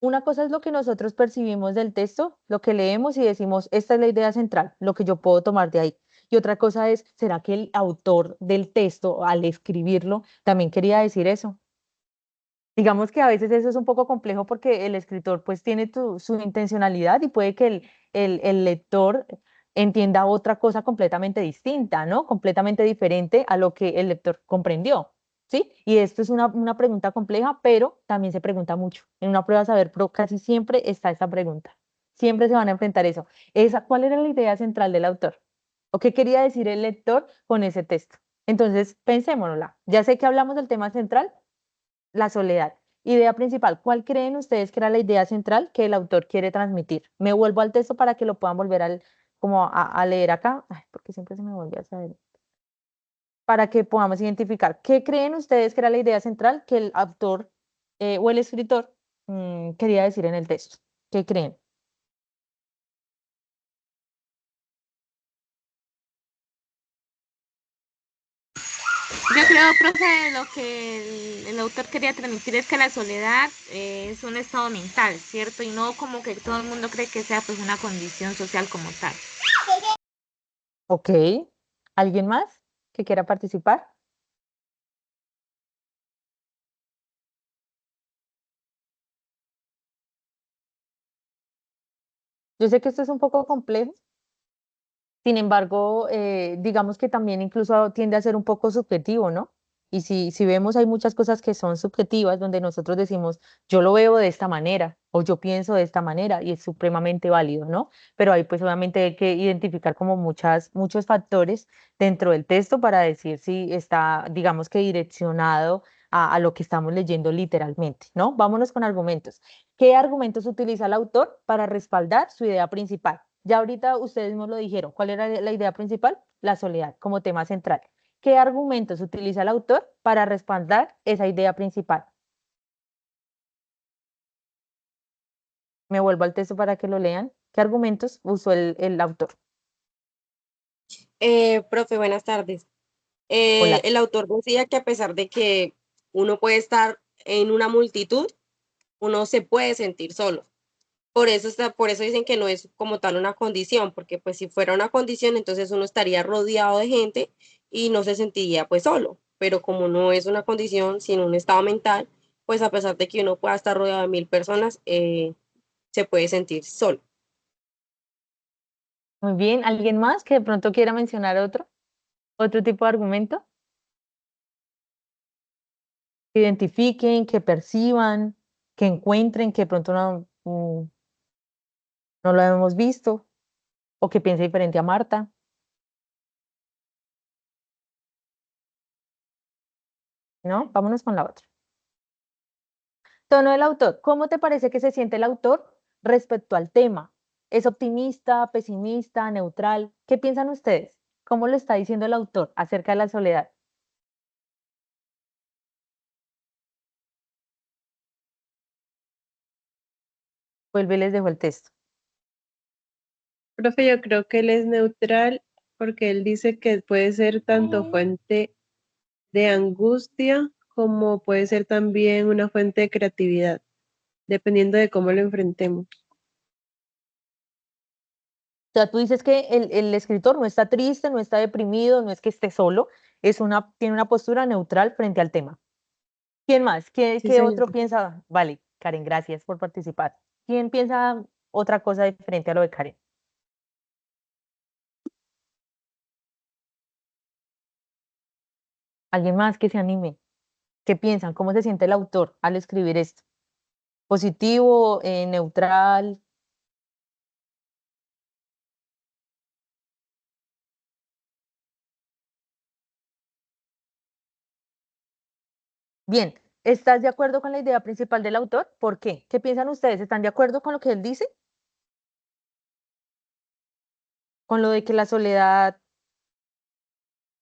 Una cosa es lo que nosotros percibimos del texto, lo que leemos y decimos, esta es la idea central, lo que yo puedo tomar de ahí. Y otra cosa es, ¿será que el autor del texto, al escribirlo, también quería decir eso? Digamos que a veces eso es un poco complejo porque el escritor pues tiene su intencionalidad y puede que el lector entienda otra cosa completamente distinta, ¿no? Completamente diferente a lo que el lector comprendió, ¿sí? Y esto es una pregunta compleja, pero también se pregunta mucho. En una prueba de saber pro casi siempre está esta pregunta. Siempre se van a enfrentar eso. ¿Cuál era la idea central del autor? ¿O qué quería decir el lector con ese texto? Entonces, pensémonosla. Ya sé que hablamos del tema central, la soledad. Idea principal. ¿Cuál creen ustedes que era la idea central que el autor quiere transmitir? Me vuelvo al texto para que lo puedan volver como a leer acá. Ay, porque siempre se me vuelve a saber. Para que podamos identificar. ¿Qué creen ustedes que era la idea central que el autor o el escritor quería decir en el texto? ¿Qué creen? Yo creo, profe, lo que el autor quería transmitir es que la soledad es un estado mental, ¿cierto? Y no como que todo el mundo cree que sea pues una condición social como tal. Ok. ¿Alguien más que quiera participar? Yo sé que esto es un poco complejo, sin embargo, digamos que también incluso tiende a ser un poco subjetivo, ¿no? Y si vemos, hay muchas cosas que son subjetivas, donde nosotros decimos, yo lo veo de esta manera o yo pienso de esta manera y es supremamente válido, ¿no? Pero ahí pues obviamente hay que identificar como muchos factores dentro del texto para decir si está, digamos que direccionado a lo que estamos leyendo literalmente, ¿no? Vámonos con argumentos. ¿Qué argumentos utiliza el autor para respaldar su idea principal? Ya ahorita ustedes mismos lo dijeron. ¿Cuál era la idea principal? La soledad como tema central. ¿Qué argumentos utiliza el autor para respaldar esa idea principal? Me vuelvo al texto para que lo lean. ¿Qué argumentos usó el autor? Profe, buenas tardes. Hola. El autor decía que a pesar de que uno puede estar en una multitud, uno se puede sentir solo. Por eso dicen que no es como tal una condición, porque pues si fuera una condición, entonces uno estaría rodeado de gente y no se sentiría pues solo. Pero como no es una condición, sino un estado mental, pues a pesar de que uno pueda estar rodeado de 1000 personas, se puede sentir solo. Muy bien. ¿Alguien más que de pronto quiera mencionar otro tipo de argumento? Que identifiquen, que perciban, que encuentren, que de pronto no lo hemos visto o que piense diferente a Marta. ¿No? Vámonos con la otra. Tono del autor. ¿Cómo te parece que se siente el autor respecto al tema? ¿Es optimista, pesimista, neutral? ¿Qué piensan ustedes? ¿Cómo lo está diciendo el autor acerca de la soledad? Vuelve y les dejo el texto. Profe, yo creo que él es neutral porque él dice que puede ser tanto fuente de angustia como puede ser también una fuente de creatividad, dependiendo de cómo lo enfrentemos. O sea, tú dices que el escritor no está triste, no está deprimido, no es que esté solo, tiene una postura neutral frente al tema. ¿Quién más? ¿Qué, Sí, qué señor. otro piensa? Vale, Karen, gracias por participar. ¿Quién piensa otra cosa diferente a lo de Karen? ¿Alguien más que se anime? ¿Qué piensan? ¿Cómo se siente el autor al escribir esto? ¿Positivo, neutral? Bien, ¿estás de acuerdo con la idea principal del autor? ¿Por qué? ¿Qué piensan ustedes? ¿Están de acuerdo con lo que él dice? ¿Con lo de que la soledad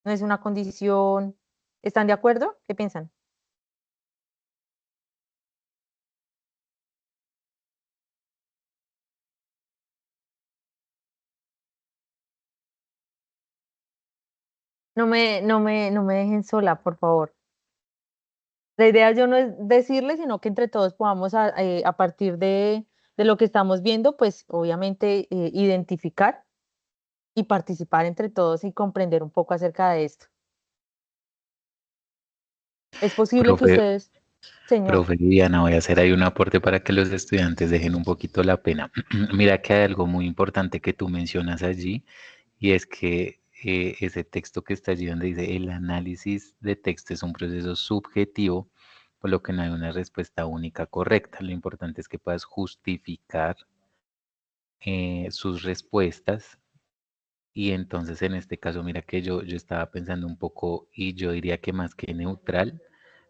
no es una condición? ¿Están de acuerdo? ¿Qué piensan? No me dejen sola, por favor. La idea yo no es decirles, sino que entre todos podamos, a partir de lo que estamos viendo, pues obviamente identificar y participar entre todos y comprender un poco acerca de esto. Es posible que Profe, ustedes, señor, profe Diana, voy a hacer ahí un aporte para que los estudiantes dejen un poquito la pena. Mira que hay algo muy importante que tú mencionas allí y es que ese texto que está allí donde dice el análisis de texto es un proceso subjetivo, por lo que no hay una respuesta única correcta. Lo importante es que puedas justificar sus respuestas y entonces en este caso, mira que yo estaba pensando un poco y yo diría que más que neutral,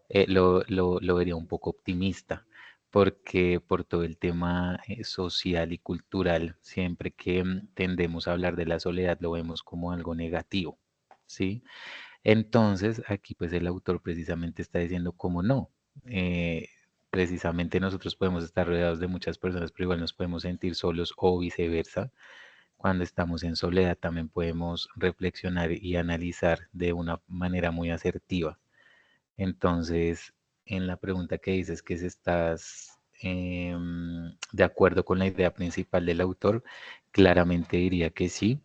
lo vería un poco optimista, porque por todo el tema social y cultural, siempre que tendemos a hablar de la soledad, lo vemos como algo negativo, ¿sí? Entonces, aquí pues el autor precisamente está diciendo cómo no. Eh, Precisamente nosotros podemos estar rodeados de muchas personas, pero igual nos podemos sentir solos o viceversa. Cuando estamos en soledad también podemos reflexionar y analizar de una manera muy asertiva. Entonces, en la pregunta que dices que si estás de acuerdo con la idea principal del autor, claramente diría que sí,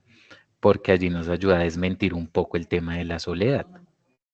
porque allí nos ayuda a desmentir un poco el tema de la soledad,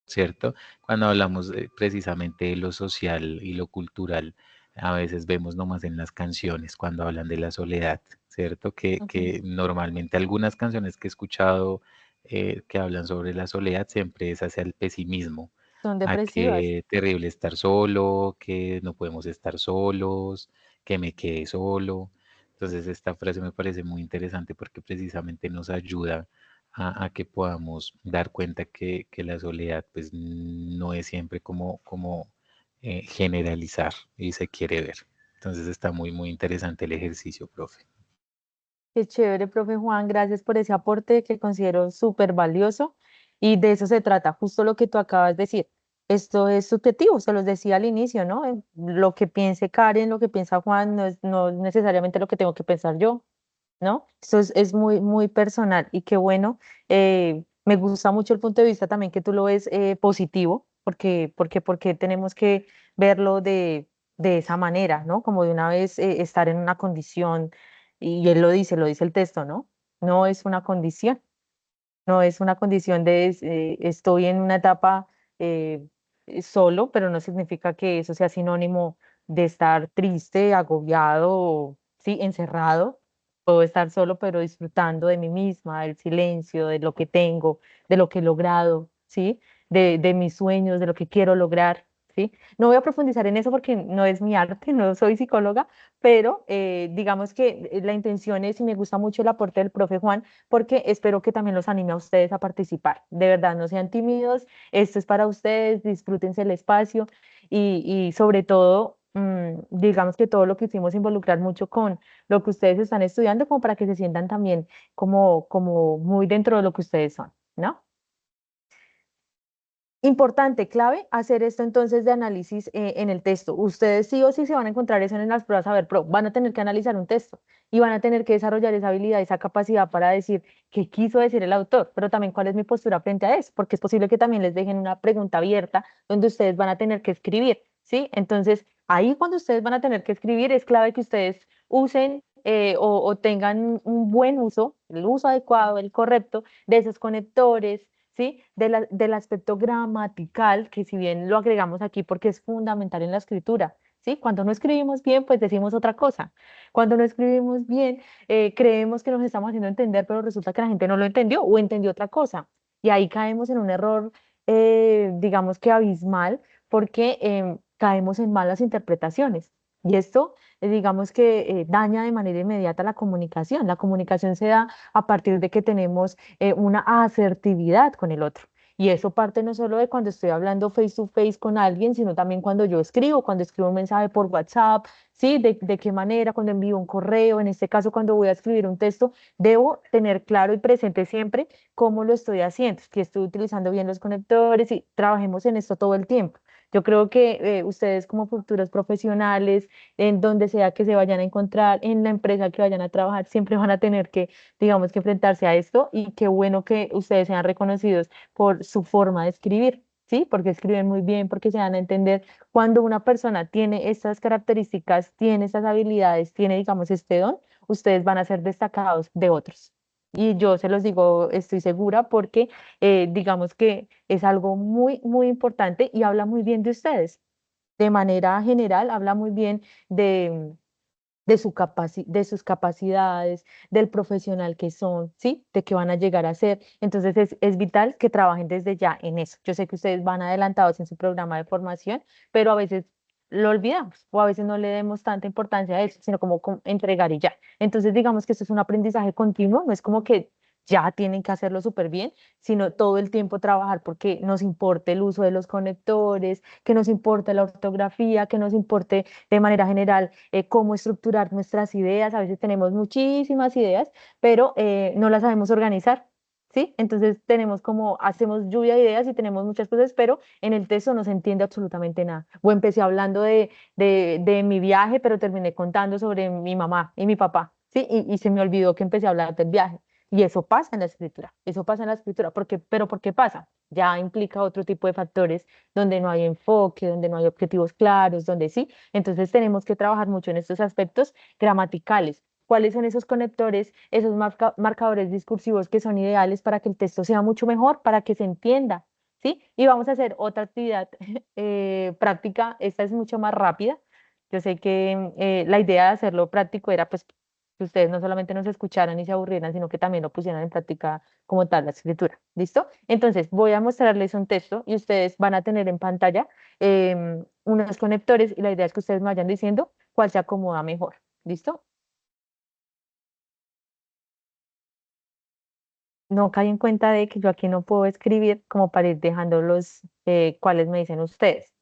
¿cierto? Cuando hablamos precisamente de lo social y lo cultural, a veces vemos nomás en las canciones cuando hablan de la soledad, ¿cierto? Que normalmente algunas canciones que he escuchado que hablan sobre la soledad siempre es hacia el pesimismo, Son a depresivas. que terrible estar solo, que no podemos estar solos, que me quede solo. Entonces esta frase me parece muy interesante porque precisamente nos ayuda a que podamos dar cuenta que la soledad pues no es siempre como generalizar y se quiere ver. Entonces está muy interesante el ejercicio, profe. Qué chévere, profe Juan, gracias por ese aporte que considero súper valioso y de eso se trata, justo lo que tú acabas de decir. Esto es subjetivo, se los decía al inicio, ¿no? Lo que piense Karen, lo que piensa Juan, no es necesariamente lo que tengo que pensar yo, ¿no? Esto es muy, muy personal y qué bueno. Me gusta mucho el punto de vista también que tú lo ves positivo, porque tenemos que verlo de esa manera, ¿no? Como de una vez estar en una condición, y él lo dice el texto, ¿no? No es una condición, no es una condición de estoy en una etapa solo, pero no significa que eso sea sinónimo de estar triste, agobiado, o, sí, encerrado. Puedo estar solo, pero disfrutando de mí misma, del silencio, de lo que tengo, de lo que he logrado, ¿sí? De mis sueños, de lo que quiero lograr, ¿sí? No voy a profundizar en eso porque no es mi arte, no soy psicóloga, pero digamos que la intención es, y me gusta mucho el aporte del profe Juan, porque espero que también los anime a ustedes a participar. De verdad, no sean tímidos, esto es para ustedes, disfrútense el espacio y sobre todo, digamos que todo lo que hicimos involucrar mucho con lo que ustedes están estudiando, como para que se sientan también como muy dentro de lo que ustedes son, ¿no? Importante, clave, hacer esto entonces de análisis en el texto. Ustedes sí o sí se van a encontrar eso en las pruebas, a ver, pero van a tener que analizar un texto y van a tener que desarrollar esa habilidad, esa capacidad para decir qué quiso decir el autor, pero también cuál es mi postura frente a eso, porque es posible que también les dejen una pregunta abierta donde ustedes van a tener que escribir, ¿sí? Entonces, ahí cuando ustedes van a tener que escribir, es clave que ustedes usen o tengan un buen uso, el uso adecuado, el correcto de esos conectores, ¿sí? Del aspecto gramatical, que si bien lo agregamos aquí porque es fundamental en la escritura, ¿sí? Cuando no escribimos bien, pues decimos otra cosa. Cuando no escribimos bien, creemos que nos estamos haciendo entender, pero resulta que la gente no lo entendió o entendió otra cosa. Y ahí caemos en un error, digamos que abismal, porque caemos en malas interpretaciones. Y esto, digamos que daña de manera inmediata la comunicación. La comunicación se da a partir de que tenemos una asertividad con el otro. Y eso parte no solo de cuando estoy hablando face to face con alguien, sino también cuando escribo un mensaje por WhatsApp, ¿sí? De qué manera, cuando envío un correo, en este caso cuando voy a escribir un texto, debo tener claro y presente siempre cómo lo estoy haciendo, que estoy utilizando bien los conectores y trabajemos en esto todo el tiempo. Yo creo que ustedes como futuros profesionales, en donde sea que se vayan a encontrar, en la empresa que vayan a trabajar, siempre van a tener que digamos que enfrentarse a esto y qué bueno que ustedes sean reconocidos por su forma de escribir, ¿sí? Porque escriben muy bien, porque se dan a entender cuando una persona tiene estas características, tiene estas habilidades, tiene, digamos, este don, ustedes van a ser destacados de otros. Y yo se los digo, estoy segura porque digamos que es algo muy, muy importante y habla muy bien de ustedes. De manera general, habla muy bien de sus capacidades, del profesional que son, ¿sí? De que van a llegar a ser. Entonces es vital que trabajen desde ya en eso. Yo sé que ustedes van adelantados en su programa de formación, pero a veces lo olvidamos o a veces no le demos tanta importancia a eso, sino como entregar y ya. Entonces digamos que esto es un aprendizaje continuo, no es como que ya tienen que hacerlo súper bien, sino todo el tiempo trabajar porque nos importe el uso de los conectores, que nos importe la ortografía, que nos importe de manera general cómo estructurar nuestras ideas. A veces tenemos muchísimas ideas, pero no las sabemos organizar. ¿Sí? Entonces tenemos como, hacemos lluvia de ideas y tenemos muchas cosas, pero en el texto no se entiende absolutamente nada. O empecé hablando de mi viaje, pero terminé contando sobre mi mamá y mi papá, ¿sí? Y se me olvidó que empecé a hablar del viaje. Y eso pasa en la escritura, eso pasa en la escritura, pero ¿por qué pasa? Ya implica otro tipo de factores donde no hay enfoque, donde no hay objetivos claros, donde sí. Entonces tenemos que trabajar mucho en estos aspectos gramaticales. ¿Cuáles son esos conectores, esos marcadores discursivos que son ideales para que el texto sea mucho mejor, para que se entienda? ¿Sí? Y vamos a hacer otra actividad práctica, esta es mucho más rápida. Yo sé que la idea de hacerlo práctico era pues que ustedes no solamente nos escucharan y se aburrieran, sino que también lo pusieran en práctica como tal la escritura. ¿Listo? Entonces voy a mostrarles un texto y ustedes van a tener en pantalla unos conectores y la idea es que ustedes me vayan diciendo cuál se acomoda mejor. ¿Listo? No caí en cuenta de que yo aquí no puedo escribir como para ir dejando los cuáles me dicen ustedes,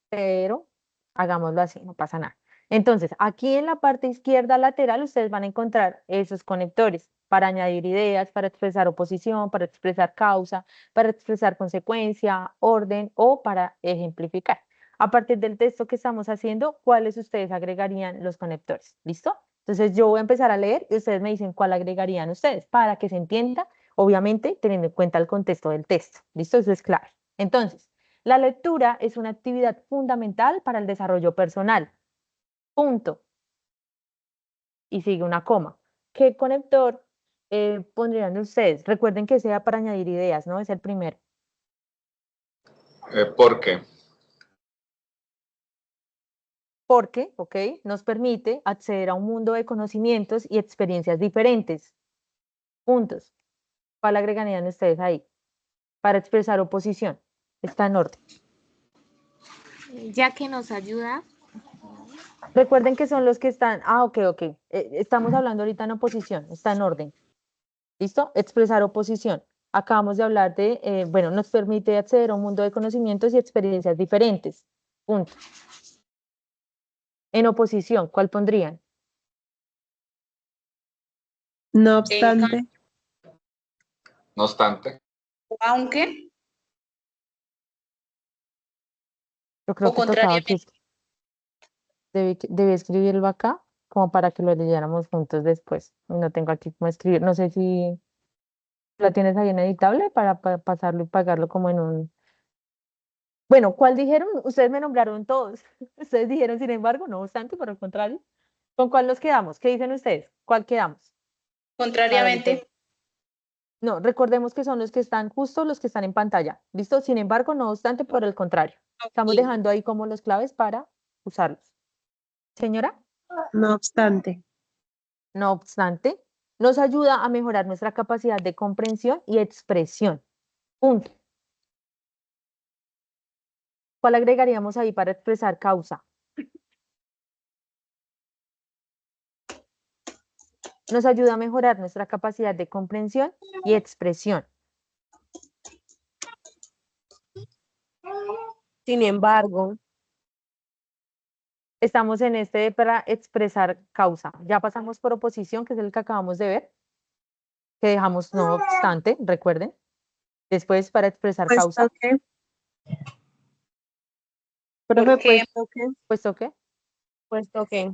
pero hagámoslo así, no pasa nada. Entonces, aquí en la parte izquierda lateral ustedes van a encontrar esos conectores para añadir ideas, para expresar oposición, para expresar causa, para expresar consecuencia, orden o para ejemplificar. A partir del texto que estamos haciendo, ¿cuáles ustedes agregarían los conectores? ¿Listo? Entonces yo voy a empezar a leer y ustedes me dicen cuál agregarían ustedes para que se entienda, obviamente teniendo en cuenta el contexto del texto. ¿Listo? Eso es clave. Entonces, la lectura es una actividad fundamental para el desarrollo personal. Punto. Y sigue una coma. ¿Qué conector pondrían ustedes? Recuerden que sea para añadir ideas, ¿no? Es el primero. ¿Por qué? Porque, ¿ok? Nos permite acceder a un mundo de conocimientos y experiencias diferentes. Puntos. ¿Cuál agregarían ustedes ahí? Para expresar oposición. Está en orden. Ya que nos ayuda. Recuerden que son los que están, ok. Estamos hablando ahorita en oposición, está en orden. ¿Listo? Expresar oposición. Acabamos de hablar de, bueno, nos permite acceder a un mundo de conocimientos y experiencias diferentes. Punto. En oposición, ¿cuál pondrían? No obstante. No obstante. Aunque. Yo creo O que tocaba que contrariamente. debí escribirlo acá, como para que lo leyéramos juntos después. No tengo aquí cómo escribir. No sé si la tienes ahí en editable para pasarlo y pagarlo como en un. Bueno, ¿cuál dijeron? Ustedes me nombraron todos. Ustedes dijeron, sin embargo, no obstante, por el contrario. ¿Con cuál nos quedamos? ¿Qué dicen ustedes? ¿Cuál quedamos? Contrariamente. No, recordemos que son los que están justo los que están en pantalla. ¿Listo? Sin embargo, no obstante, por el contrario. Estamos dejando ahí como los claves para usarlos. Señora, No obstante. no obstante, nos ayuda a mejorar nuestra capacidad de comprensión y expresión. Punto. ¿Cuál agregaríamos ahí para expresar causa? Nos ayuda a mejorar nuestra capacidad de comprensión y expresión. Sin embargo, Estamos en este para expresar causa. Ya pasamos por oposición, que es el que acabamos de ver, que dejamos no obstante, recuerden. Después para expresar causa. Puesto que. ¿Por qué? ¿Puesto que? puesto que.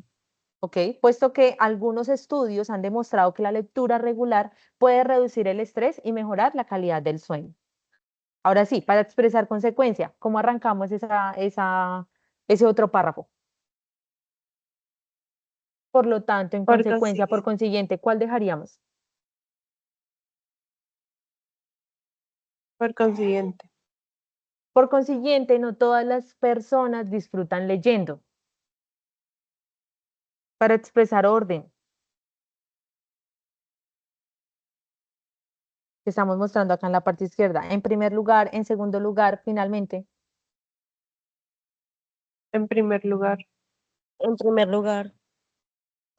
Ok, puesto que algunos estudios han demostrado que la lectura regular puede reducir el estrés y mejorar la calidad del sueño. Ahora sí, para expresar consecuencia, ¿cómo arrancamos ese otro párrafo? Por lo tanto, en Por consecuencia, por consiguiente, ¿cuál dejaríamos? Por consiguiente. Por consiguiente, no todas las personas disfrutan leyendo. Para expresar orden. Que estamos mostrando acá en la parte izquierda. En primer lugar, en segundo lugar, finalmente. En primer lugar. En primer lugar.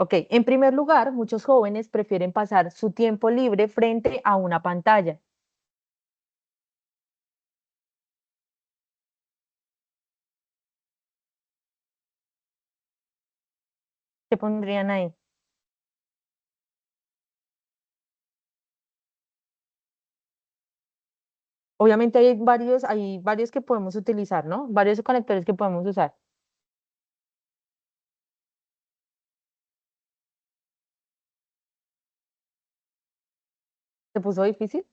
Ok, en primer lugar, muchos jóvenes prefieren pasar su tiempo libre frente a una pantalla. ¿Qué pondrían ahí? Obviamente hay varios que podemos utilizar, ¿no? Varios conectores que podemos usar. ¿Se puso difícil?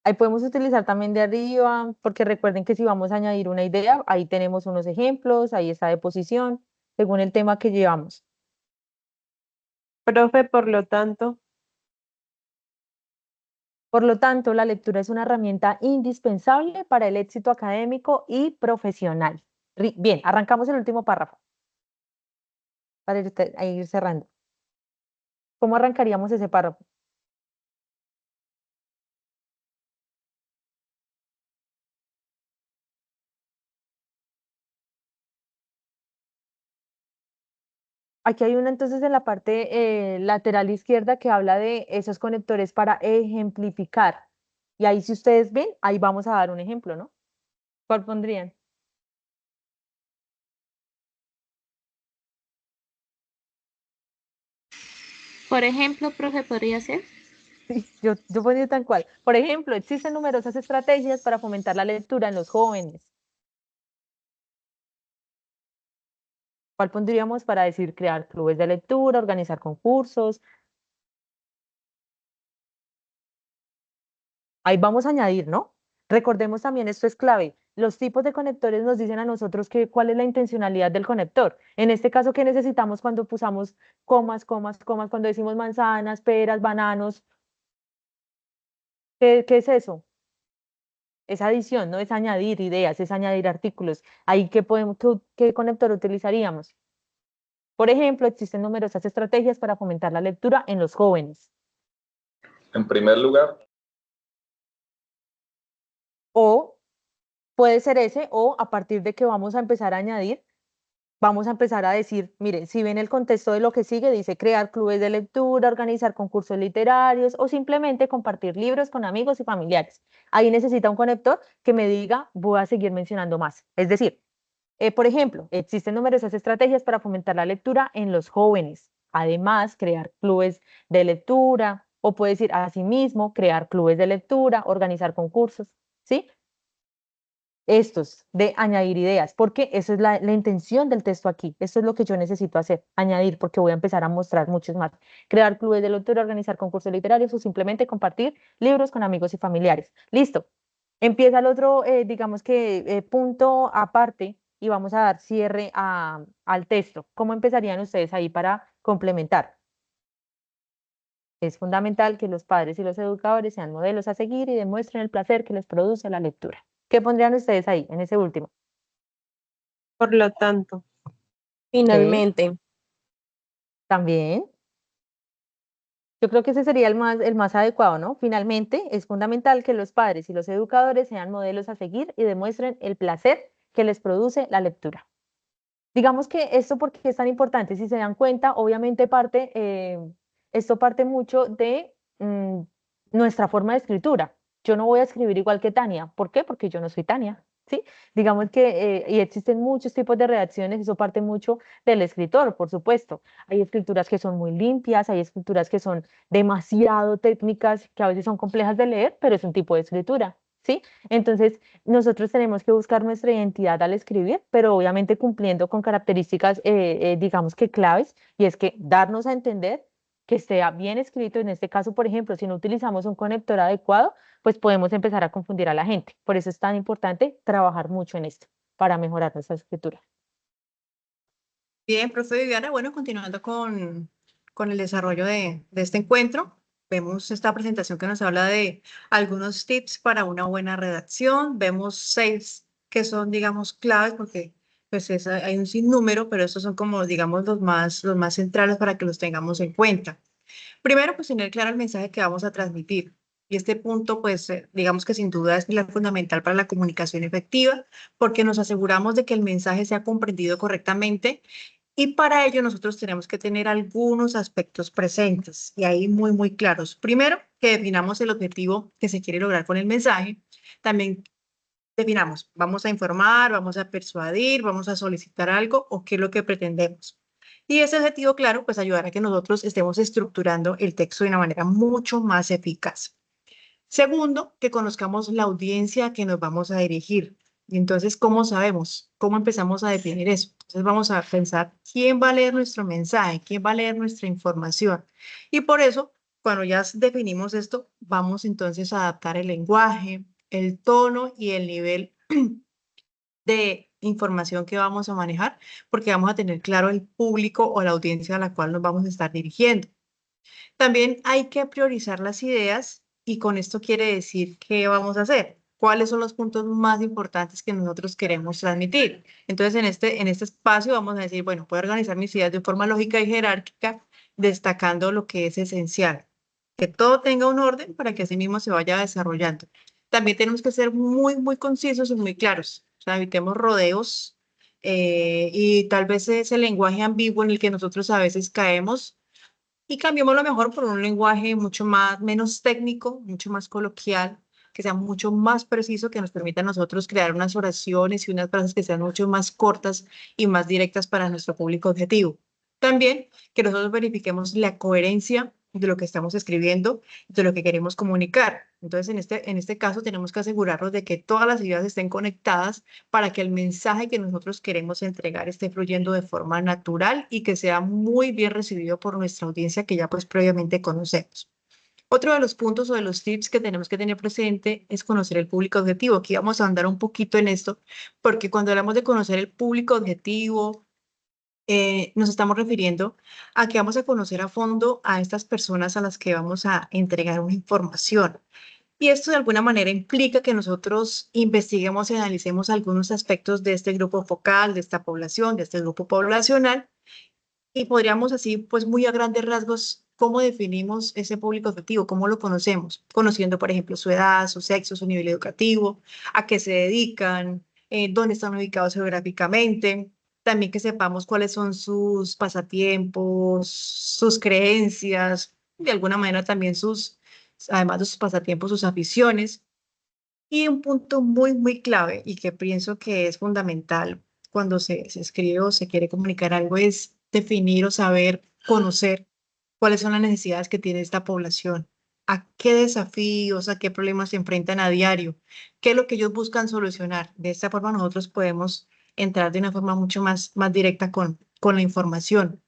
Ahí podemos utilizar también de arriba, porque recuerden que si vamos a añadir una idea, ahí tenemos unos ejemplos, ahí está de posición, según el tema que llevamos. Profe, Por lo tanto, la lectura es una herramienta indispensable para el éxito académico y profesional. Bien, arrancamos el último párrafo para ir cerrando. ¿Cómo arrancaríamos ese párrafo? Aquí hay una entonces en la parte lateral izquierda que habla de esos conectores para ejemplificar. Y ahí si ustedes ven, ahí vamos a dar un ejemplo, ¿no? ¿Cuál pondrían? Por ejemplo, profe, podría ser. Sí, yo ponía tal cual. Por ejemplo, existen numerosas estrategias para fomentar la lectura en los jóvenes. ¿Cuál pondríamos para decir crear clubes de lectura, organizar concursos? Ahí vamos a añadir, ¿no? Recordemos también, esto es clave. Los tipos de conectores nos dicen a nosotros cuál es la intencionalidad del conector. En este caso, ¿qué necesitamos cuando pusamos comas, comas, comas? Cuando decimos manzanas, peras, bananos. ¿Qué es eso? Es adición, no es añadir ideas, es añadir artículos. Ahí, ¿qué conector utilizaríamos? Por ejemplo, existen numerosas estrategias para fomentar la lectura en los jóvenes. En primer lugar, O puede ser ese, o a partir de que vamos a empezar a añadir, vamos a empezar a decir, mire, si ven el contexto de lo que sigue, dice crear clubes de lectura, organizar concursos literarios o simplemente compartir libros con amigos y familiares. Ahí necesita un conector que me diga, voy a seguir mencionando más. Es decir, por ejemplo, existen numerosas estrategias para fomentar la lectura en los jóvenes. Además, crear clubes de lectura, o puede decir asimismo, crear clubes de lectura, organizar concursos, ¿sí? Estos de añadir ideas, porque eso es la intención del texto aquí. Esto es lo que yo necesito hacer, añadir, porque voy a empezar a mostrar muchos más. Crear clubes de lectura, organizar concursos literarios o simplemente compartir libros con amigos y familiares. Listo. Empieza el otro, digamos que punto aparte y vamos a dar cierre al texto. ¿Cómo empezarían ustedes ahí para complementar? Es fundamental que los padres y los educadores sean modelos a seguir y demuestren el placer que les produce la lectura. ¿Qué pondrían ustedes ahí, en ese último? por lo tanto. Finalmente. También. Yo creo que ese sería el más adecuado, ¿no? Finalmente, es fundamental que los padres y los educadores sean modelos a seguir y demuestren el placer que les produce la lectura. Digamos que esto, porque es tan importante, si se dan cuenta, obviamente esto parte mucho de nuestra forma de escritura. Yo no voy a escribir igual que Tania. ¿Por qué? Porque yo no soy Tania, ¿sí? Digamos que, y existen muchos tipos de redacciones, eso parte mucho del escritor, por supuesto. Hay escrituras que son muy limpias, hay escrituras que son demasiado técnicas, que a veces son complejas de leer, pero es un tipo de escritura, ¿sí? Entonces, nosotros tenemos que buscar nuestra identidad al escribir, pero obviamente cumpliendo con características, digamos que claves, y es que darnos a entender que esté bien escrito. En este caso, por ejemplo, si no utilizamos un conector adecuado, pues podemos empezar a confundir a la gente. Por eso es tan importante trabajar mucho en esto, para mejorar nuestra escritura. Bien, profe Viviana, bueno, continuando con el desarrollo de este encuentro, vemos esta presentación que nos habla de algunos tips para una buena redacción. Vemos 6 que son, digamos, claves porque pues hay un sinnúmero, pero estos son como, digamos, los más centrales para que los tengamos en cuenta. Primero, pues tener claro el mensaje que vamos a transmitir. Y este punto, pues, digamos que sin duda es pilar fundamental para la comunicación efectiva, porque nos aseguramos de que el mensaje sea comprendido correctamente Y para ello nosotros tenemos que tener algunos aspectos presentes y ahí muy, muy claros. Primero, que definamos el objetivo que se quiere lograr con el mensaje. También definamos, vamos a informar, vamos a persuadir, vamos a solicitar algo o qué es lo que pretendemos. Y ese objetivo, claro, pues ayudará a que nosotros estemos estructurando el texto de una manera mucho más eficaz. Segundo, que conozcamos la audiencia a que nos vamos a dirigir. Y entonces, ¿cómo sabemos? ¿Cómo empezamos a definir eso? Entonces, vamos a pensar quién va a leer nuestro mensaje, quién va a leer nuestra información. Y por eso, cuando ya definimos esto, vamos entonces a adaptar el lenguaje, el tono y el nivel de información que vamos a manejar, porque vamos a tener claro el público o la audiencia a la cual nos vamos a estar dirigiendo. También hay que priorizar las ideas y con esto quiere decir qué vamos a hacer. ¿Cuáles son los puntos más importantes que nosotros queremos transmitir? Entonces, en este espacio vamos a decir, bueno, puedo organizar mis ideas de forma lógica y jerárquica, destacando lo que es esencial. Que todo tenga un orden para que así mismo se vaya desarrollando. También tenemos que ser muy, muy concisos y muy claros. O sea, evitemos rodeos y tal vez ese lenguaje ambiguo en el que nosotros a veces caemos y cambiémoslo mejor por un lenguaje mucho más, menos técnico, mucho más coloquial, que sea mucho más preciso, que nos permita a nosotros crear unas oraciones y unas frases que sean mucho más cortas y más directas para nuestro público objetivo. También que nosotros verifiquemos la coherencia de lo que estamos escribiendo, de lo que queremos comunicar. Entonces, en este caso, tenemos que asegurarnos de que todas las ideas estén conectadas para que el mensaje que nosotros queremos entregar esté fluyendo de forma natural y que sea muy bien recibido por nuestra audiencia que ya pues previamente conocemos. Otro de los puntos o de los tips que tenemos que tener presente es conocer el público objetivo. Aquí vamos a andar un poquito en esto, porque cuando hablamos de conocer el público objetivo, nos estamos refiriendo a que vamos a conocer a fondo a estas personas a las que vamos a entregar una información. Y esto de alguna manera implica que nosotros investiguemos y analicemos algunos aspectos de este grupo focal, de esta población, de este grupo poblacional, y podríamos así, pues muy a grandes rasgos, cómo definimos ese público objetivo, cómo lo conocemos, conociendo, por ejemplo, su edad, su sexo, su nivel educativo, a qué se dedican, dónde están ubicados geográficamente, también que sepamos cuáles son sus pasatiempos, sus creencias, de alguna manera también además de sus pasatiempos, sus aficiones. Y un punto muy, muy clave y que pienso que es fundamental cuando se escribe o se quiere comunicar algo es definir o saber, conocer cuáles son las necesidades que tiene esta población, a qué desafíos, a qué problemas se enfrentan a diario, qué es lo que ellos buscan solucionar. De esta forma nosotros podemos entrar de una forma mucho más directa con la información.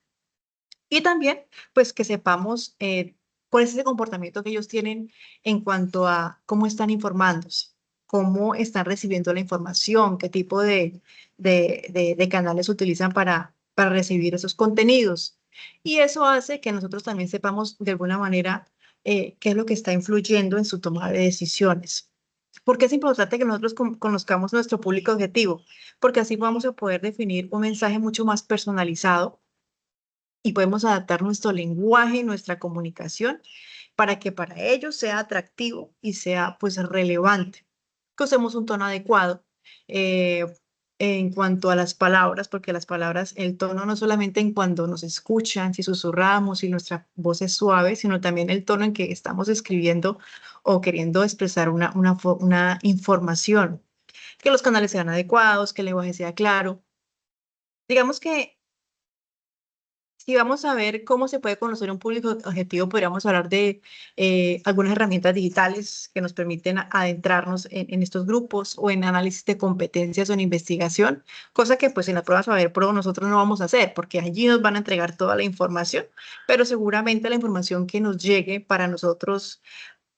Y también, pues, que sepamos cuál es ese comportamiento que ellos tienen en cuanto a cómo están informándose, cómo están recibiendo la información, qué tipo de canales utilizan para recibir esos contenidos. Y eso hace que nosotros también sepamos de alguna manera qué es lo que está influyendo en su toma de decisiones. ¿Por qué es importante que nosotros conozcamos nuestro público objetivo? Porque así vamos a poder definir un mensaje mucho más personalizado y podemos adaptar nuestro lenguaje, nuestra comunicación, para que para ellos sea atractivo y sea pues relevante. Que usemos un tono adecuado eh, en cuanto a las palabras, porque las palabras, el tono no solamente en cuando nos escuchan, si susurramos, si nuestra voz es suave, sino también el tono en que estamos escribiendo o queriendo expresar una información. Que los canales sean adecuados, que el lenguaje sea claro. Digamos que si vamos a ver cómo se puede conocer un público objetivo, podríamos hablar de algunas herramientas digitales que nos permiten adentrarnos en estos grupos o en análisis de competencias o en investigación, cosa que pues en la prueba Saber Pro nosotros no vamos a hacer porque allí nos van a entregar toda la información, pero seguramente la información que nos llegue para nosotros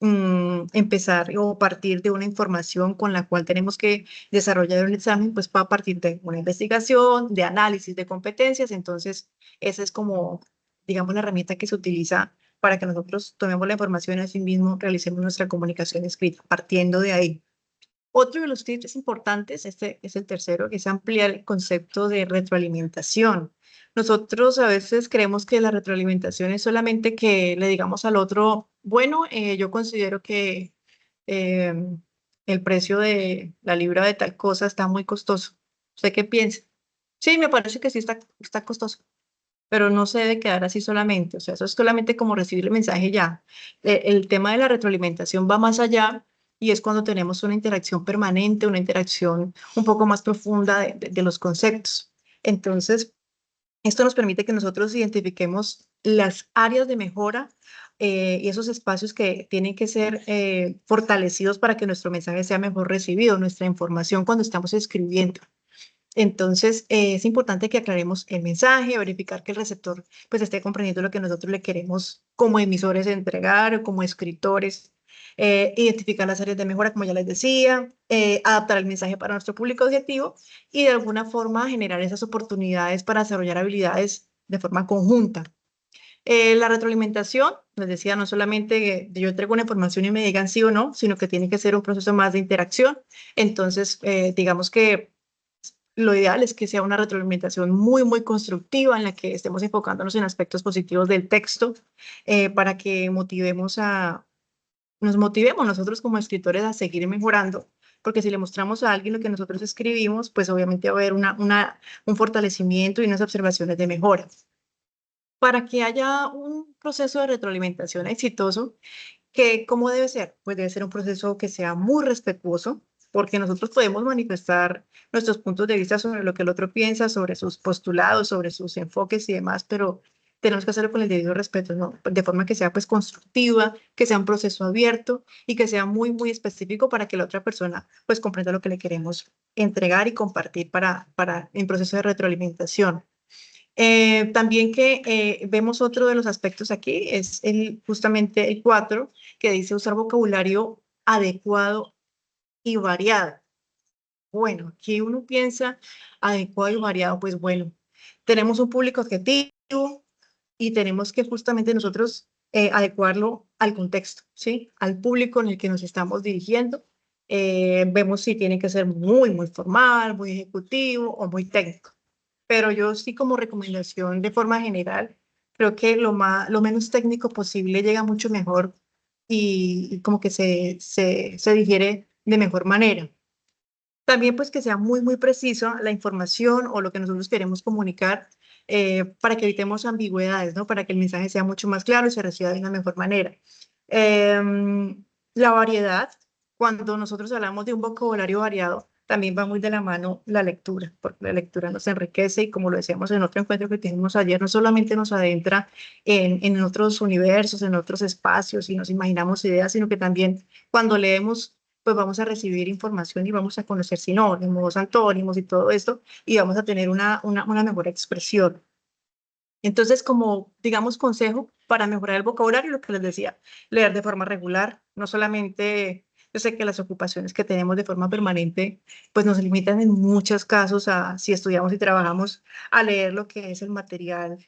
empezar o partir de una información con la cual tenemos que desarrollar un examen, pues va a partir de una investigación, de análisis de competencias. Entonces, esa es como, digamos, la herramienta que se utiliza para que nosotros tomemos la información y así mismo realicemos nuestra comunicación escrita, partiendo de ahí. Otro de los tips importantes, este es el tercero, que es ampliar el concepto de retroalimentación. Nosotros a veces creemos que la retroalimentación es solamente que le digamos al otro, bueno, yo considero que eh, el precio de la libra de tal cosa está muy costoso. ¿Usted qué piensa? Sí, me parece que sí está costoso, pero no se debe quedar así solamente. O sea, eso es solamente como recibir el mensaje ya. El tema de la retroalimentación va más allá y es cuando tenemos una interacción permanente, una interacción un poco más profunda de los conceptos. Entonces, esto nos permite que nosotros identifiquemos las áreas de mejora y esos espacios que tienen que ser fortalecidos para que nuestro mensaje sea mejor recibido, nuestra información cuando estamos escribiendo. Entonces, es importante que aclaremos el mensaje, verificar que el receptor pues esté comprendiendo lo que nosotros le queremos como emisores entregar o como escritores, identificar las áreas de mejora, como ya les decía, adaptar el mensaje para nuestro público objetivo y de alguna forma generar esas oportunidades para desarrollar habilidades de forma conjunta. La retroalimentación, les decía, no solamente yo entrego una información y me digan sí o no, sino que tiene que ser un proceso más de interacción. Entonces, digamos que lo ideal es que sea una retroalimentación muy, muy constructiva en la que estemos enfocándonos en aspectos positivos del texto para que nos motivemos nosotros como escritores a seguir mejorando, porque si le mostramos a alguien lo que nosotros escribimos, pues obviamente va a haber un fortalecimiento y unas observaciones de mejora. Para que haya un proceso de retroalimentación exitoso, ¿cómo debe ser? Pues debe ser un proceso que sea muy respetuoso, porque nosotros podemos manifestar nuestros puntos de vista sobre lo que el otro piensa, sobre sus postulados, sobre sus enfoques y demás, pero tenemos que hacerlo con el debido respeto, ¿no? De forma que sea pues constructiva, que sea un proceso abierto y que sea muy, muy específico para que la otra persona pues comprenda lo que le queremos entregar y compartir en proceso de retroalimentación. También que vemos otro de los aspectos aquí, es justamente el 4, que dice usar vocabulario adecuado y variado. Bueno, aquí uno piensa adecuado y variado, pues bueno, tenemos un público objetivo y tenemos que justamente nosotros adecuarlo al contexto, ¿sí? Al público en el que nos estamos dirigiendo. Vemos si tiene que ser muy, muy formal, muy ejecutivo o muy técnico. Pero yo sí como recomendación de forma general, creo que lo menos técnico posible llega mucho mejor y como que se digiere de mejor manera. También pues que sea muy, muy preciso la información o lo que nosotros queremos comunicar para que evitemos ambigüedades, ¿no? Para que el mensaje sea mucho más claro y se reciba de una mejor manera. La variedad, cuando nosotros hablamos de un vocabulario variado, también va muy de la mano la lectura, porque la lectura nos enriquece y como lo decíamos en otro encuentro que tuvimos ayer, no solamente nos adentra en otros universos, en otros espacios y nos imaginamos ideas, sino que también cuando leemos pues vamos a recibir información y vamos a conocer sinónimos, antónimos y todo esto, y vamos a tener una mejor expresión. Entonces, como, digamos, consejo para mejorar el vocabulario, lo que les decía, leer de forma regular, no solamente, yo sé que las ocupaciones que tenemos de forma permanente, pues nos limitan en muchos casos a, si estudiamos y trabajamos, a leer lo que es el material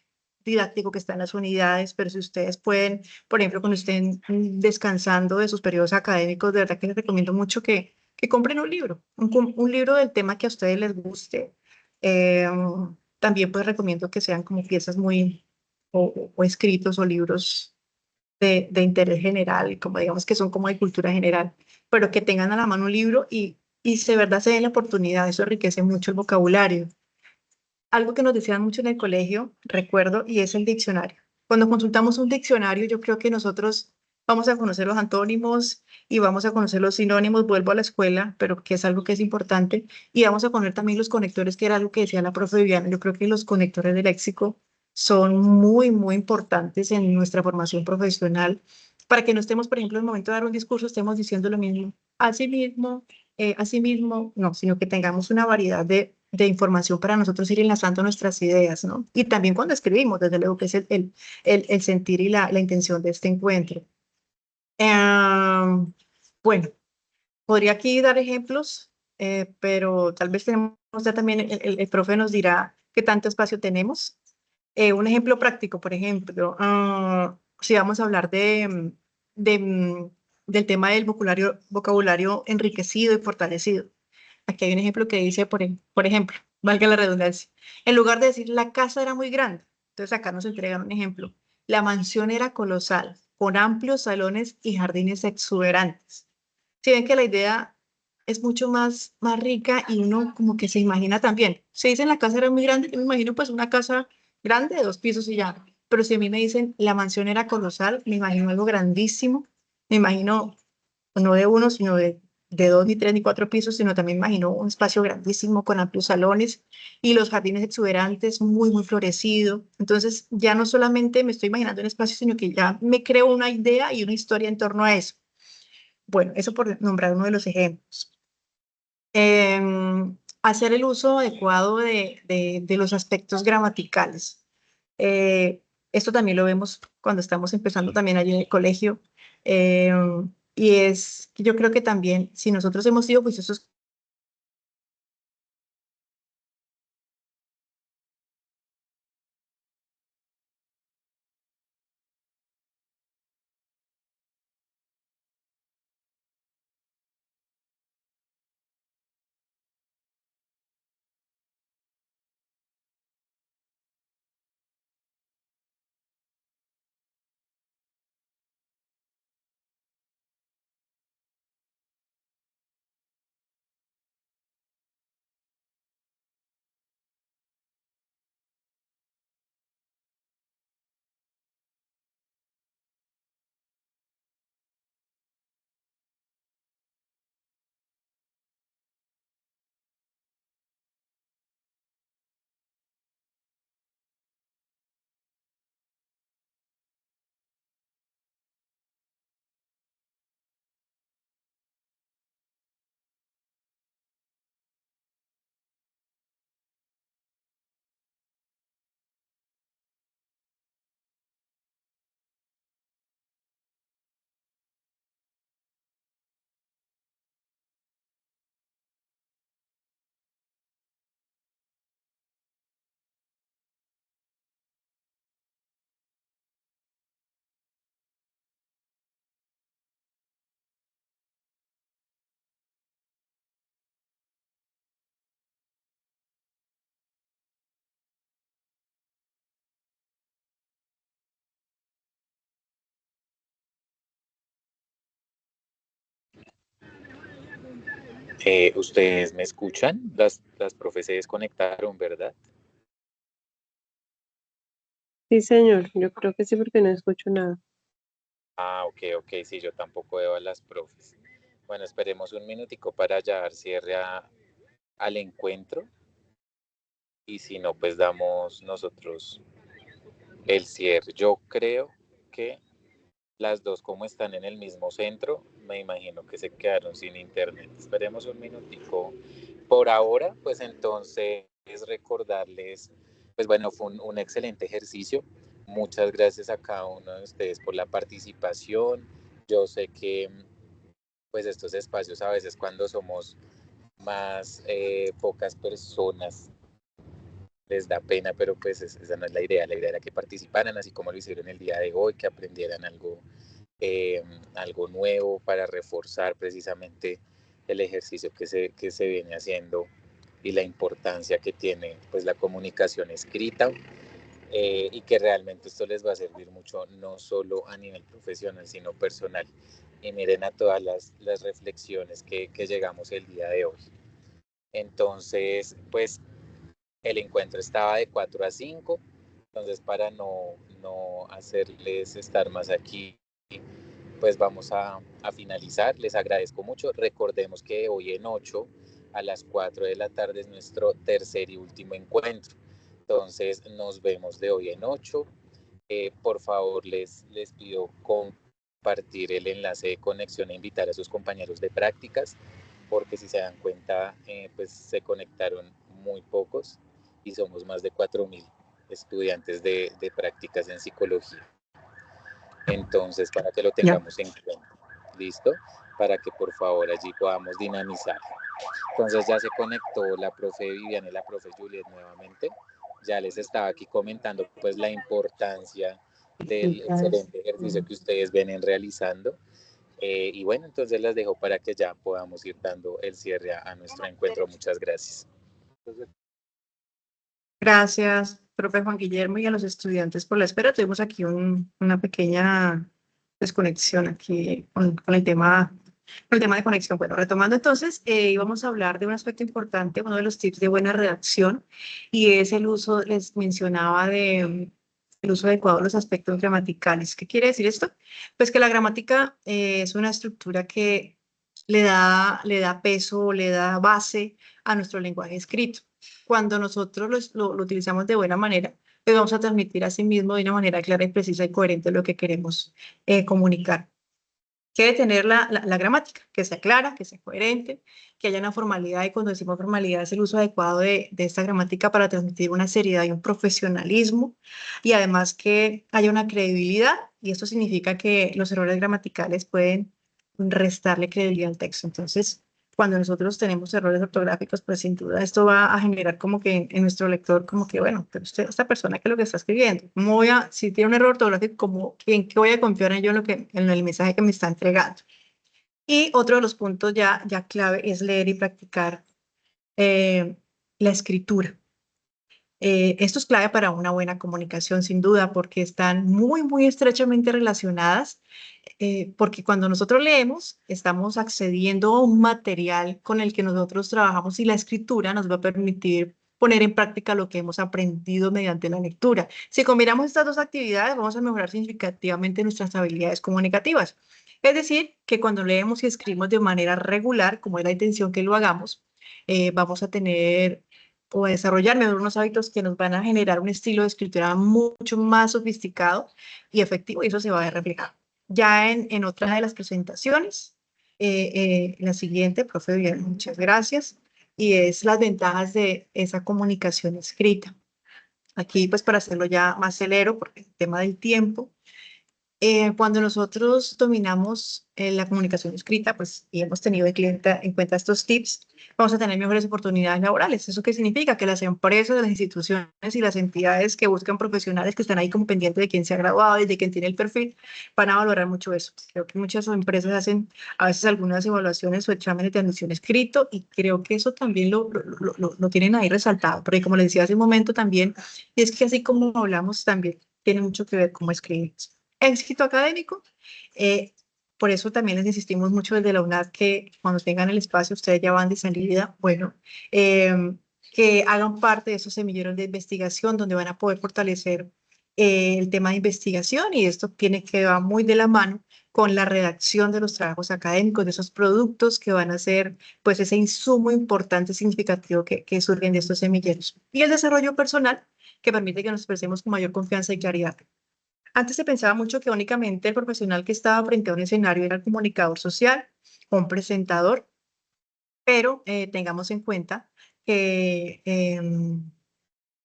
didáctico que está en las unidades, pero si ustedes pueden, por ejemplo, cuando estén descansando de sus periodos académicos, de verdad que les recomiendo mucho que compren un libro, un libro del tema que a ustedes les guste. Eh, También pues recomiendo que sean como piezas muy, o escritos o libros de interés general, como digamos que son como de cultura general, pero que tengan a la mano un libro y de verdad se den la oportunidad, eso enriquece mucho el vocabulario. Algo que nos decían mucho en el colegio, recuerdo, y es el diccionario. Cuando consultamos un diccionario, yo creo que nosotros vamos a conocer los antónimos y vamos a conocer los sinónimos, vuelvo a la escuela, pero que es algo que es importante, y vamos a conocer también los conectores, que era algo que decía la profe Viviana. Yo creo que los conectores de léxico son muy, muy importantes en nuestra formación profesional, para que no estemos, por ejemplo, en el momento de dar un discurso, estemos diciendo lo mismo, así mismo, no, sino que tengamos una variedad de información para nosotros ir enlazando nuestras ideas, ¿no? Y también cuando escribimos, desde luego que es el sentir y la intención de este encuentro. Bueno, podría aquí dar ejemplos, pero tal vez tenemos ya también, el profe nos dirá qué tanto espacio tenemos. Un ejemplo práctico, por ejemplo, si vamos a hablar de, del tema del vocabulario enriquecido y fortalecido. Aquí hay un ejemplo que dice, por ejemplo, valga la redundancia, en lugar de decir la casa era muy grande, entonces acá nos entregan un ejemplo. La mansión era colosal, con amplios salones y jardines exuberantes. Si ven que la idea es mucho más rica y uno como que se imagina también. Se dice la casa era muy grande, yo me imagino pues una casa grande de 2 pisos y ya. Pero si a mí me dicen la mansión era colosal, me imagino algo grandísimo. Me imagino no de uno, sino de 2, ni 3, ni 4 pisos, sino también me imagino un espacio grandísimo con amplios salones y los jardines exuberantes, muy florecido. Entonces ya no solamente me estoy imaginando un espacio, sino que ya me creo una idea y una historia en torno a eso. Bueno, eso por nombrar uno de los ejemplos. Hacer el uso adecuado de los aspectos gramaticales. Esto también lo vemos cuando estamos empezando también allí en el colegio. Y es que yo creo que también, si nosotros hemos sido juiciosos ¿Ustedes me escuchan? Las profes se desconectaron, ¿verdad? Sí, señor, yo creo que sí porque no escucho nada. Ah, ok, sí, yo tampoco veo a las profes. Bueno, esperemos un minutico para ya dar cierre al encuentro y si no, pues damos nosotros el cierre. Yo creo que las dos, como están en el mismo centro, me imagino que se quedaron sin internet. Esperemos un minutico. Por ahora, pues entonces recordarles, pues bueno, fue un excelente ejercicio. Muchas gracias a cada uno de ustedes por la participación. Yo sé que pues estos espacios a veces cuando somos más pocas personas les da pena, pero pues esa no es la idea. La idea era que participaran, así como lo hicieron el día de hoy, que aprendieran algo nuevo para reforzar precisamente el ejercicio que se viene haciendo y la importancia que tiene pues la comunicación escrita y que realmente esto les va a servir mucho no solo a nivel profesional sino personal. Y miren a todas las reflexiones que llegamos el día de hoy. Entonces, pues el encuentro estaba de 4 a 5, entonces para no hacerles estar más aquí, pues vamos a finalizar. Les agradezco mucho. Recordemos que hoy en 8 a las 4 de la tarde es nuestro tercer y último encuentro. Entonces nos vemos de hoy en 8. Por favor, les pido compartir el enlace de conexión e invitar a sus compañeros de prácticas, porque si se dan cuenta, pues se conectaron muy pocos y somos más de 4.000 estudiantes de prácticas en psicología. Entonces, para que lo tengamos en cuenta, ¿listo? Para que por favor allí podamos dinamizar. Entonces ya se conectó la profe Viviana y la profe Juliet nuevamente. Ya les estaba aquí comentando pues la importancia del excelente ejercicio que ustedes vienen realizando. Y bueno, entonces las dejo para que ya podamos ir dando el cierre a nuestro encuentro. Muchas gracias. Gracias, profe Juan Guillermo, y a los estudiantes por la espera. Tuvimos aquí una pequeña desconexión aquí con el tema el tema de conexión. Bueno, retomando entonces, íbamos a hablar de un aspecto importante, uno de los tips de buena redacción, y es el uso, les mencionaba de el uso adecuado de los aspectos gramaticales. ¿Qué quiere decir esto? Pues que la gramática es una estructura que le da peso, le da base a nuestro lenguaje escrito. Cuando nosotros lo utilizamos de buena manera, pues vamos a transmitir a sí mismo de una manera clara y precisa y coherente lo que queremos comunicar. Que debe tener la gramática, que sea clara, que sea coherente, que haya una formalidad, y cuando decimos formalidad es el uso adecuado de esta gramática para transmitir una seriedad y un profesionalismo, y además que haya una credibilidad, y esto significa que los errores gramaticales pueden restarle credibilidad al texto. Entonces, cuando nosotros tenemos errores ortográficos, pues sin duda esto va a generar como que en nuestro lector, como que, bueno, pero usted, esta persona, ¿qué es lo que está escribiendo? ¿Cómo voy a, si tiene un error ortográfico, en qué voy a confiar en yo en el mensaje que me está entregando? Y otro de los puntos ya clave es leer y practicar la escritura. Esto es clave para una buena comunicación, sin duda, porque están muy estrechamente relacionadas, porque cuando nosotros leemos, estamos accediendo a un material con el que nosotros trabajamos, y la escritura nos va a permitir poner en práctica lo que hemos aprendido mediante la lectura. Si combinamos estas dos actividades, vamos a mejorar significativamente nuestras habilidades comunicativas. Es decir, que cuando leemos y escribimos de manera regular, como es la intención que lo hagamos, vamos a tener o a desarrollar mejor unos hábitos que nos van a generar un estilo de escritura mucho más sofisticado y efectivo, y eso se va a ver reflejado. Ya en otra de las presentaciones, la siguiente, profe Viviana, muchas gracias, y es las ventajas de esa comunicación escrita. Aquí, pues para hacerlo ya más celero, porque el tema del tiempo, cuando nosotros dominamos la comunicación escrita, pues, y hemos tenido en cuenta estos tips, vamos a tener mejores oportunidades laborales. ¿Eso qué significa? Que las empresas, las instituciones y las entidades que buscan profesionales que están ahí como pendientes de quién se ha graduado y de quién tiene el perfil, van a valorar mucho eso. Creo que muchas empresas hacen a veces algunas evaluaciones o exámenes de admisión escrito, y creo que eso también lo tienen ahí resaltado, porque como les decía hace un momento también, y es que así como hablamos, también tiene mucho que ver cómo escribimos. Éxito académico. Por eso también les insistimos mucho desde la UNAD que cuando tengan el espacio, ustedes ya van de salida, bueno, que hagan parte de esos semilleros de investigación donde van a poder fortalecer el tema de investigación, y esto tiene que va muy de la mano con la redacción de los trabajos académicos, de esos productos que van a ser pues ese insumo importante, significativo que surgen de estos semilleros. Y el desarrollo personal, que permite que nos expresemos con mayor confianza y claridad. Antes se pensaba mucho que únicamente el profesional que estaba frente a un escenario era el comunicador social o un presentador, pero tengamos en cuenta que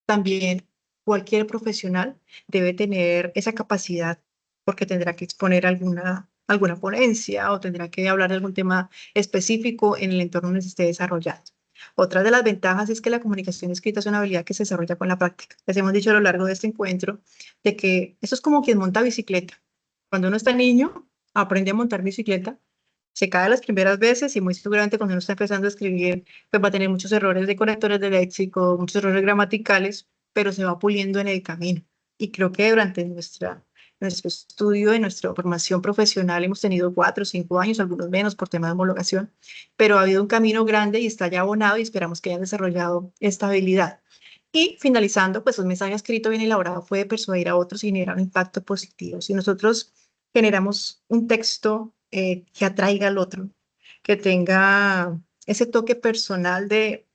también cualquier profesional debe tener esa capacidad, porque tendrá que exponer alguna ponencia o tendrá que hablar de algún tema específico en el entorno donde se esté desarrollando. Otra de las ventajas es que la comunicación escrita es una habilidad que se desarrolla con la práctica. Les hemos dicho a lo largo de este encuentro de que eso es como quien monta bicicleta. Cuando uno está niño, aprende a montar bicicleta, se cae las primeras veces y muy seguramente cuando uno está empezando a escribir, pues va a tener muchos errores de conectores de léxico, muchos errores gramaticales, pero se va puliendo en el camino. Y creo que durante nuestro estudio, de nuestra formación profesional, hemos tenido 4 o 5 años, algunos menos por tema de homologación, pero ha habido un camino grande y está ya abonado, y esperamos que hayan desarrollado esta habilidad. Y finalizando, pues un mensaje escrito bien elaborado puede persuadir a otros y generar un impacto positivo. Si nosotros generamos un texto que atraiga al otro, que tenga ese toque personal de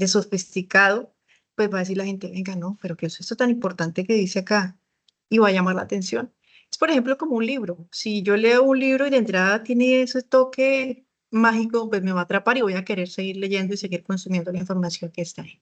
sofisticado, pues va a decir la gente, venga, no, pero ¿qué es esto tan importante que dice acá? Y va a llamar la atención. Es, por ejemplo, como un libro. Si yo leo un libro y de entrada tiene ese toque mágico, pues me va a atrapar y voy a querer seguir leyendo y seguir consumiendo la información que está ahí.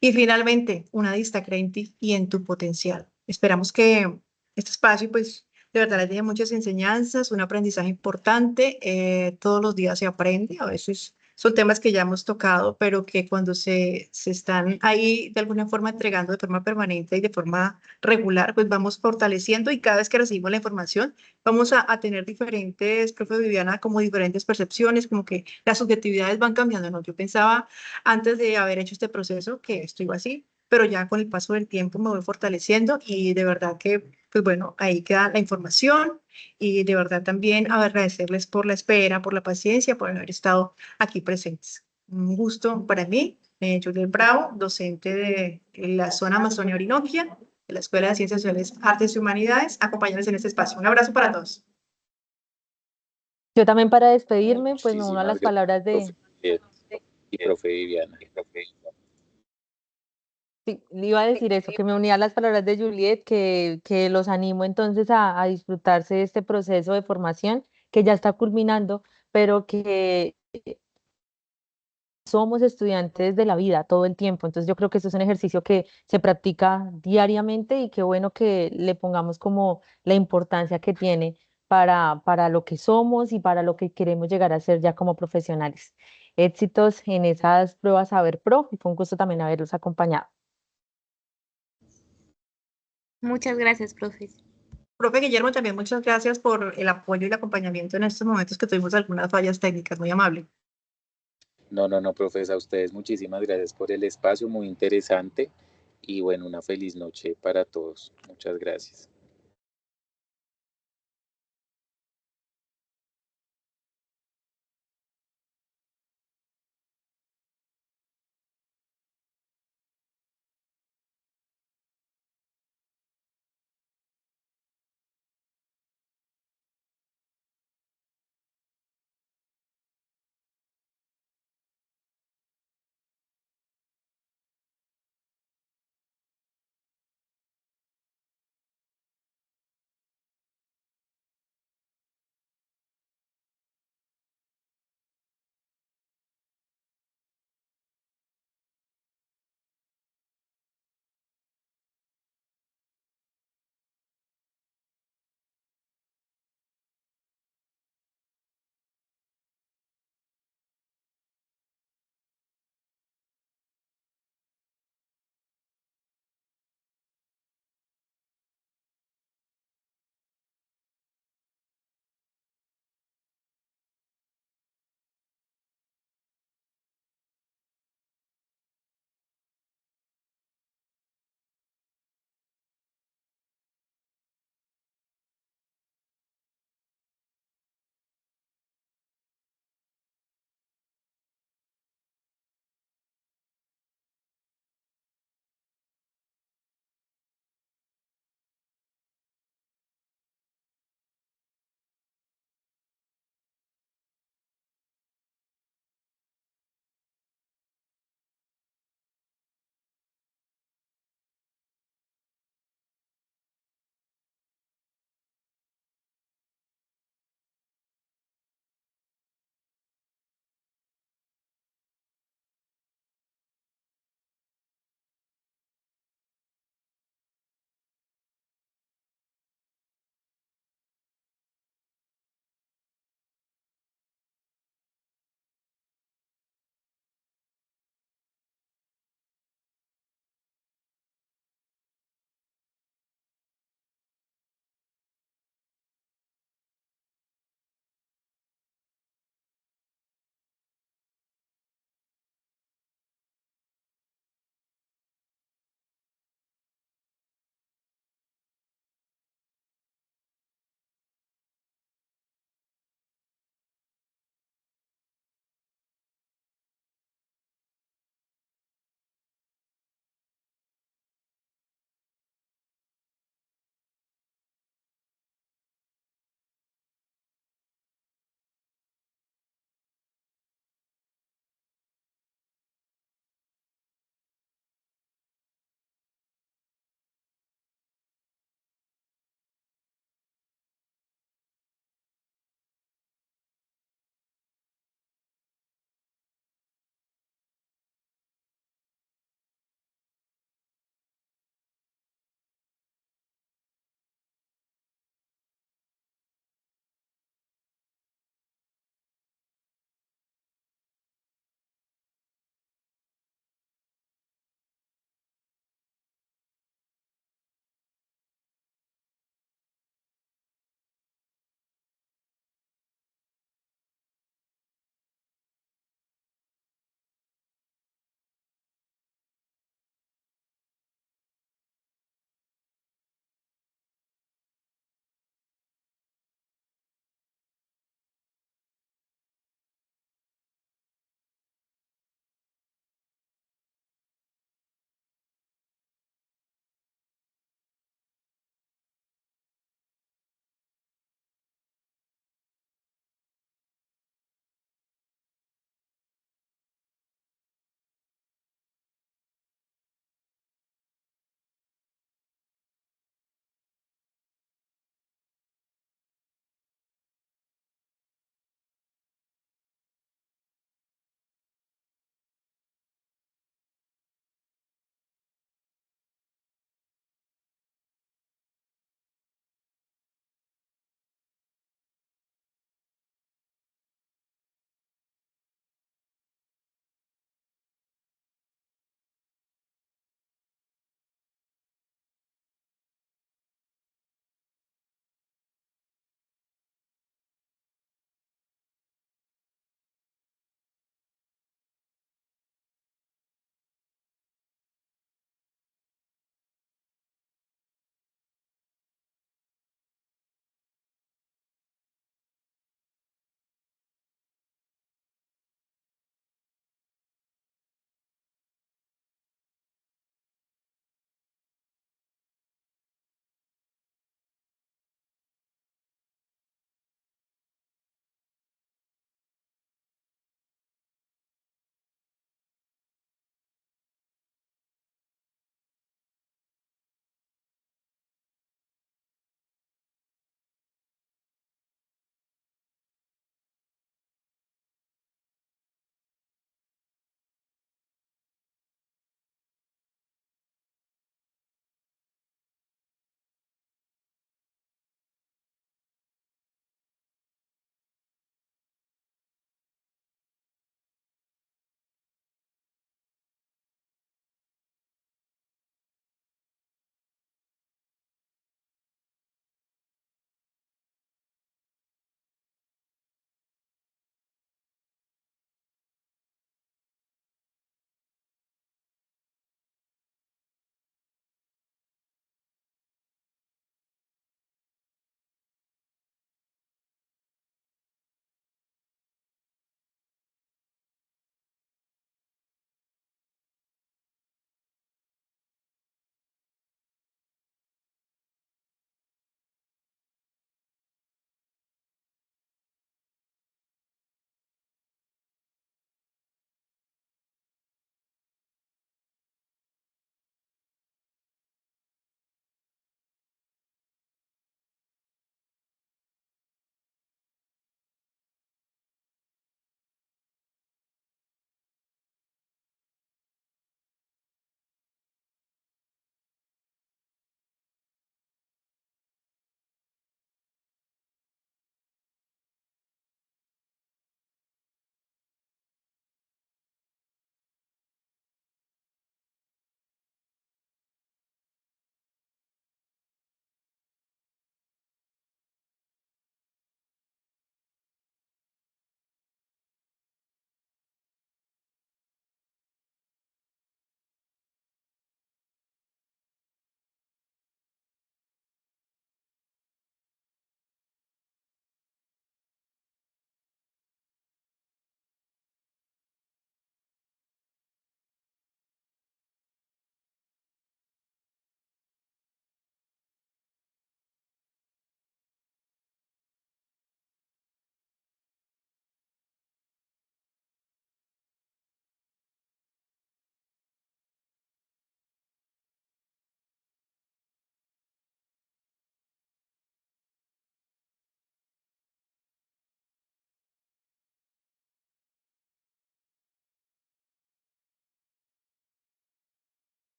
Y finalmente, una lista, cree en ti y en tu potencial. Esperamos que este espacio, pues, de verdad les deje muchas enseñanzas, un aprendizaje importante. Todos los días se aprende, a veces son temas que ya hemos tocado, pero que cuando se están ahí de alguna forma entregando de forma permanente y de forma regular, pues vamos fortaleciendo, y cada vez que recibimos la información vamos a tener diferentes, profe Viviana, como diferentes percepciones, como que las subjetividades van cambiando, ¿no? Yo pensaba antes de haber hecho este proceso que esto iba así, pero ya con el paso del tiempo me voy fortaleciendo y de verdad que, pues bueno, ahí queda la información y de verdad también agradecerles por la espera, por la paciencia, por haber estado aquí presentes. Un gusto para mí, Juliet Bravo, docente de la zona Amazonia Orinoquia, de la Escuela de Ciencias Sociales, Artes y Humanidades, acompañarles en este espacio. Un abrazo para todos. Yo también para despedirme, pues me uno a Muchísimas las gracias, palabras profe de, Juliet y profe Viviana. sí, le iba a decir eso, que me unía a las palabras de Juliet, que los animo entonces a disfrutarse de este proceso de formación que ya está culminando, pero que somos estudiantes de la vida todo el tiempo. Entonces yo creo que eso es un ejercicio que se practica diariamente y qué bueno que le pongamos como la importancia que tiene para lo que somos y para lo que queremos llegar a ser ya como profesionales. Éxitos en esas pruebas Saber Pro y fue un gusto también haberlos acompañado. Muchas gracias, profes. Profe Guillermo, también muchas gracias por el apoyo y el acompañamiento en estos momentos que tuvimos algunas fallas técnicas. Muy amable. No, profesor, a ustedes muchísimas gracias por el espacio, muy interesante y bueno, una feliz noche para todos. Muchas gracias.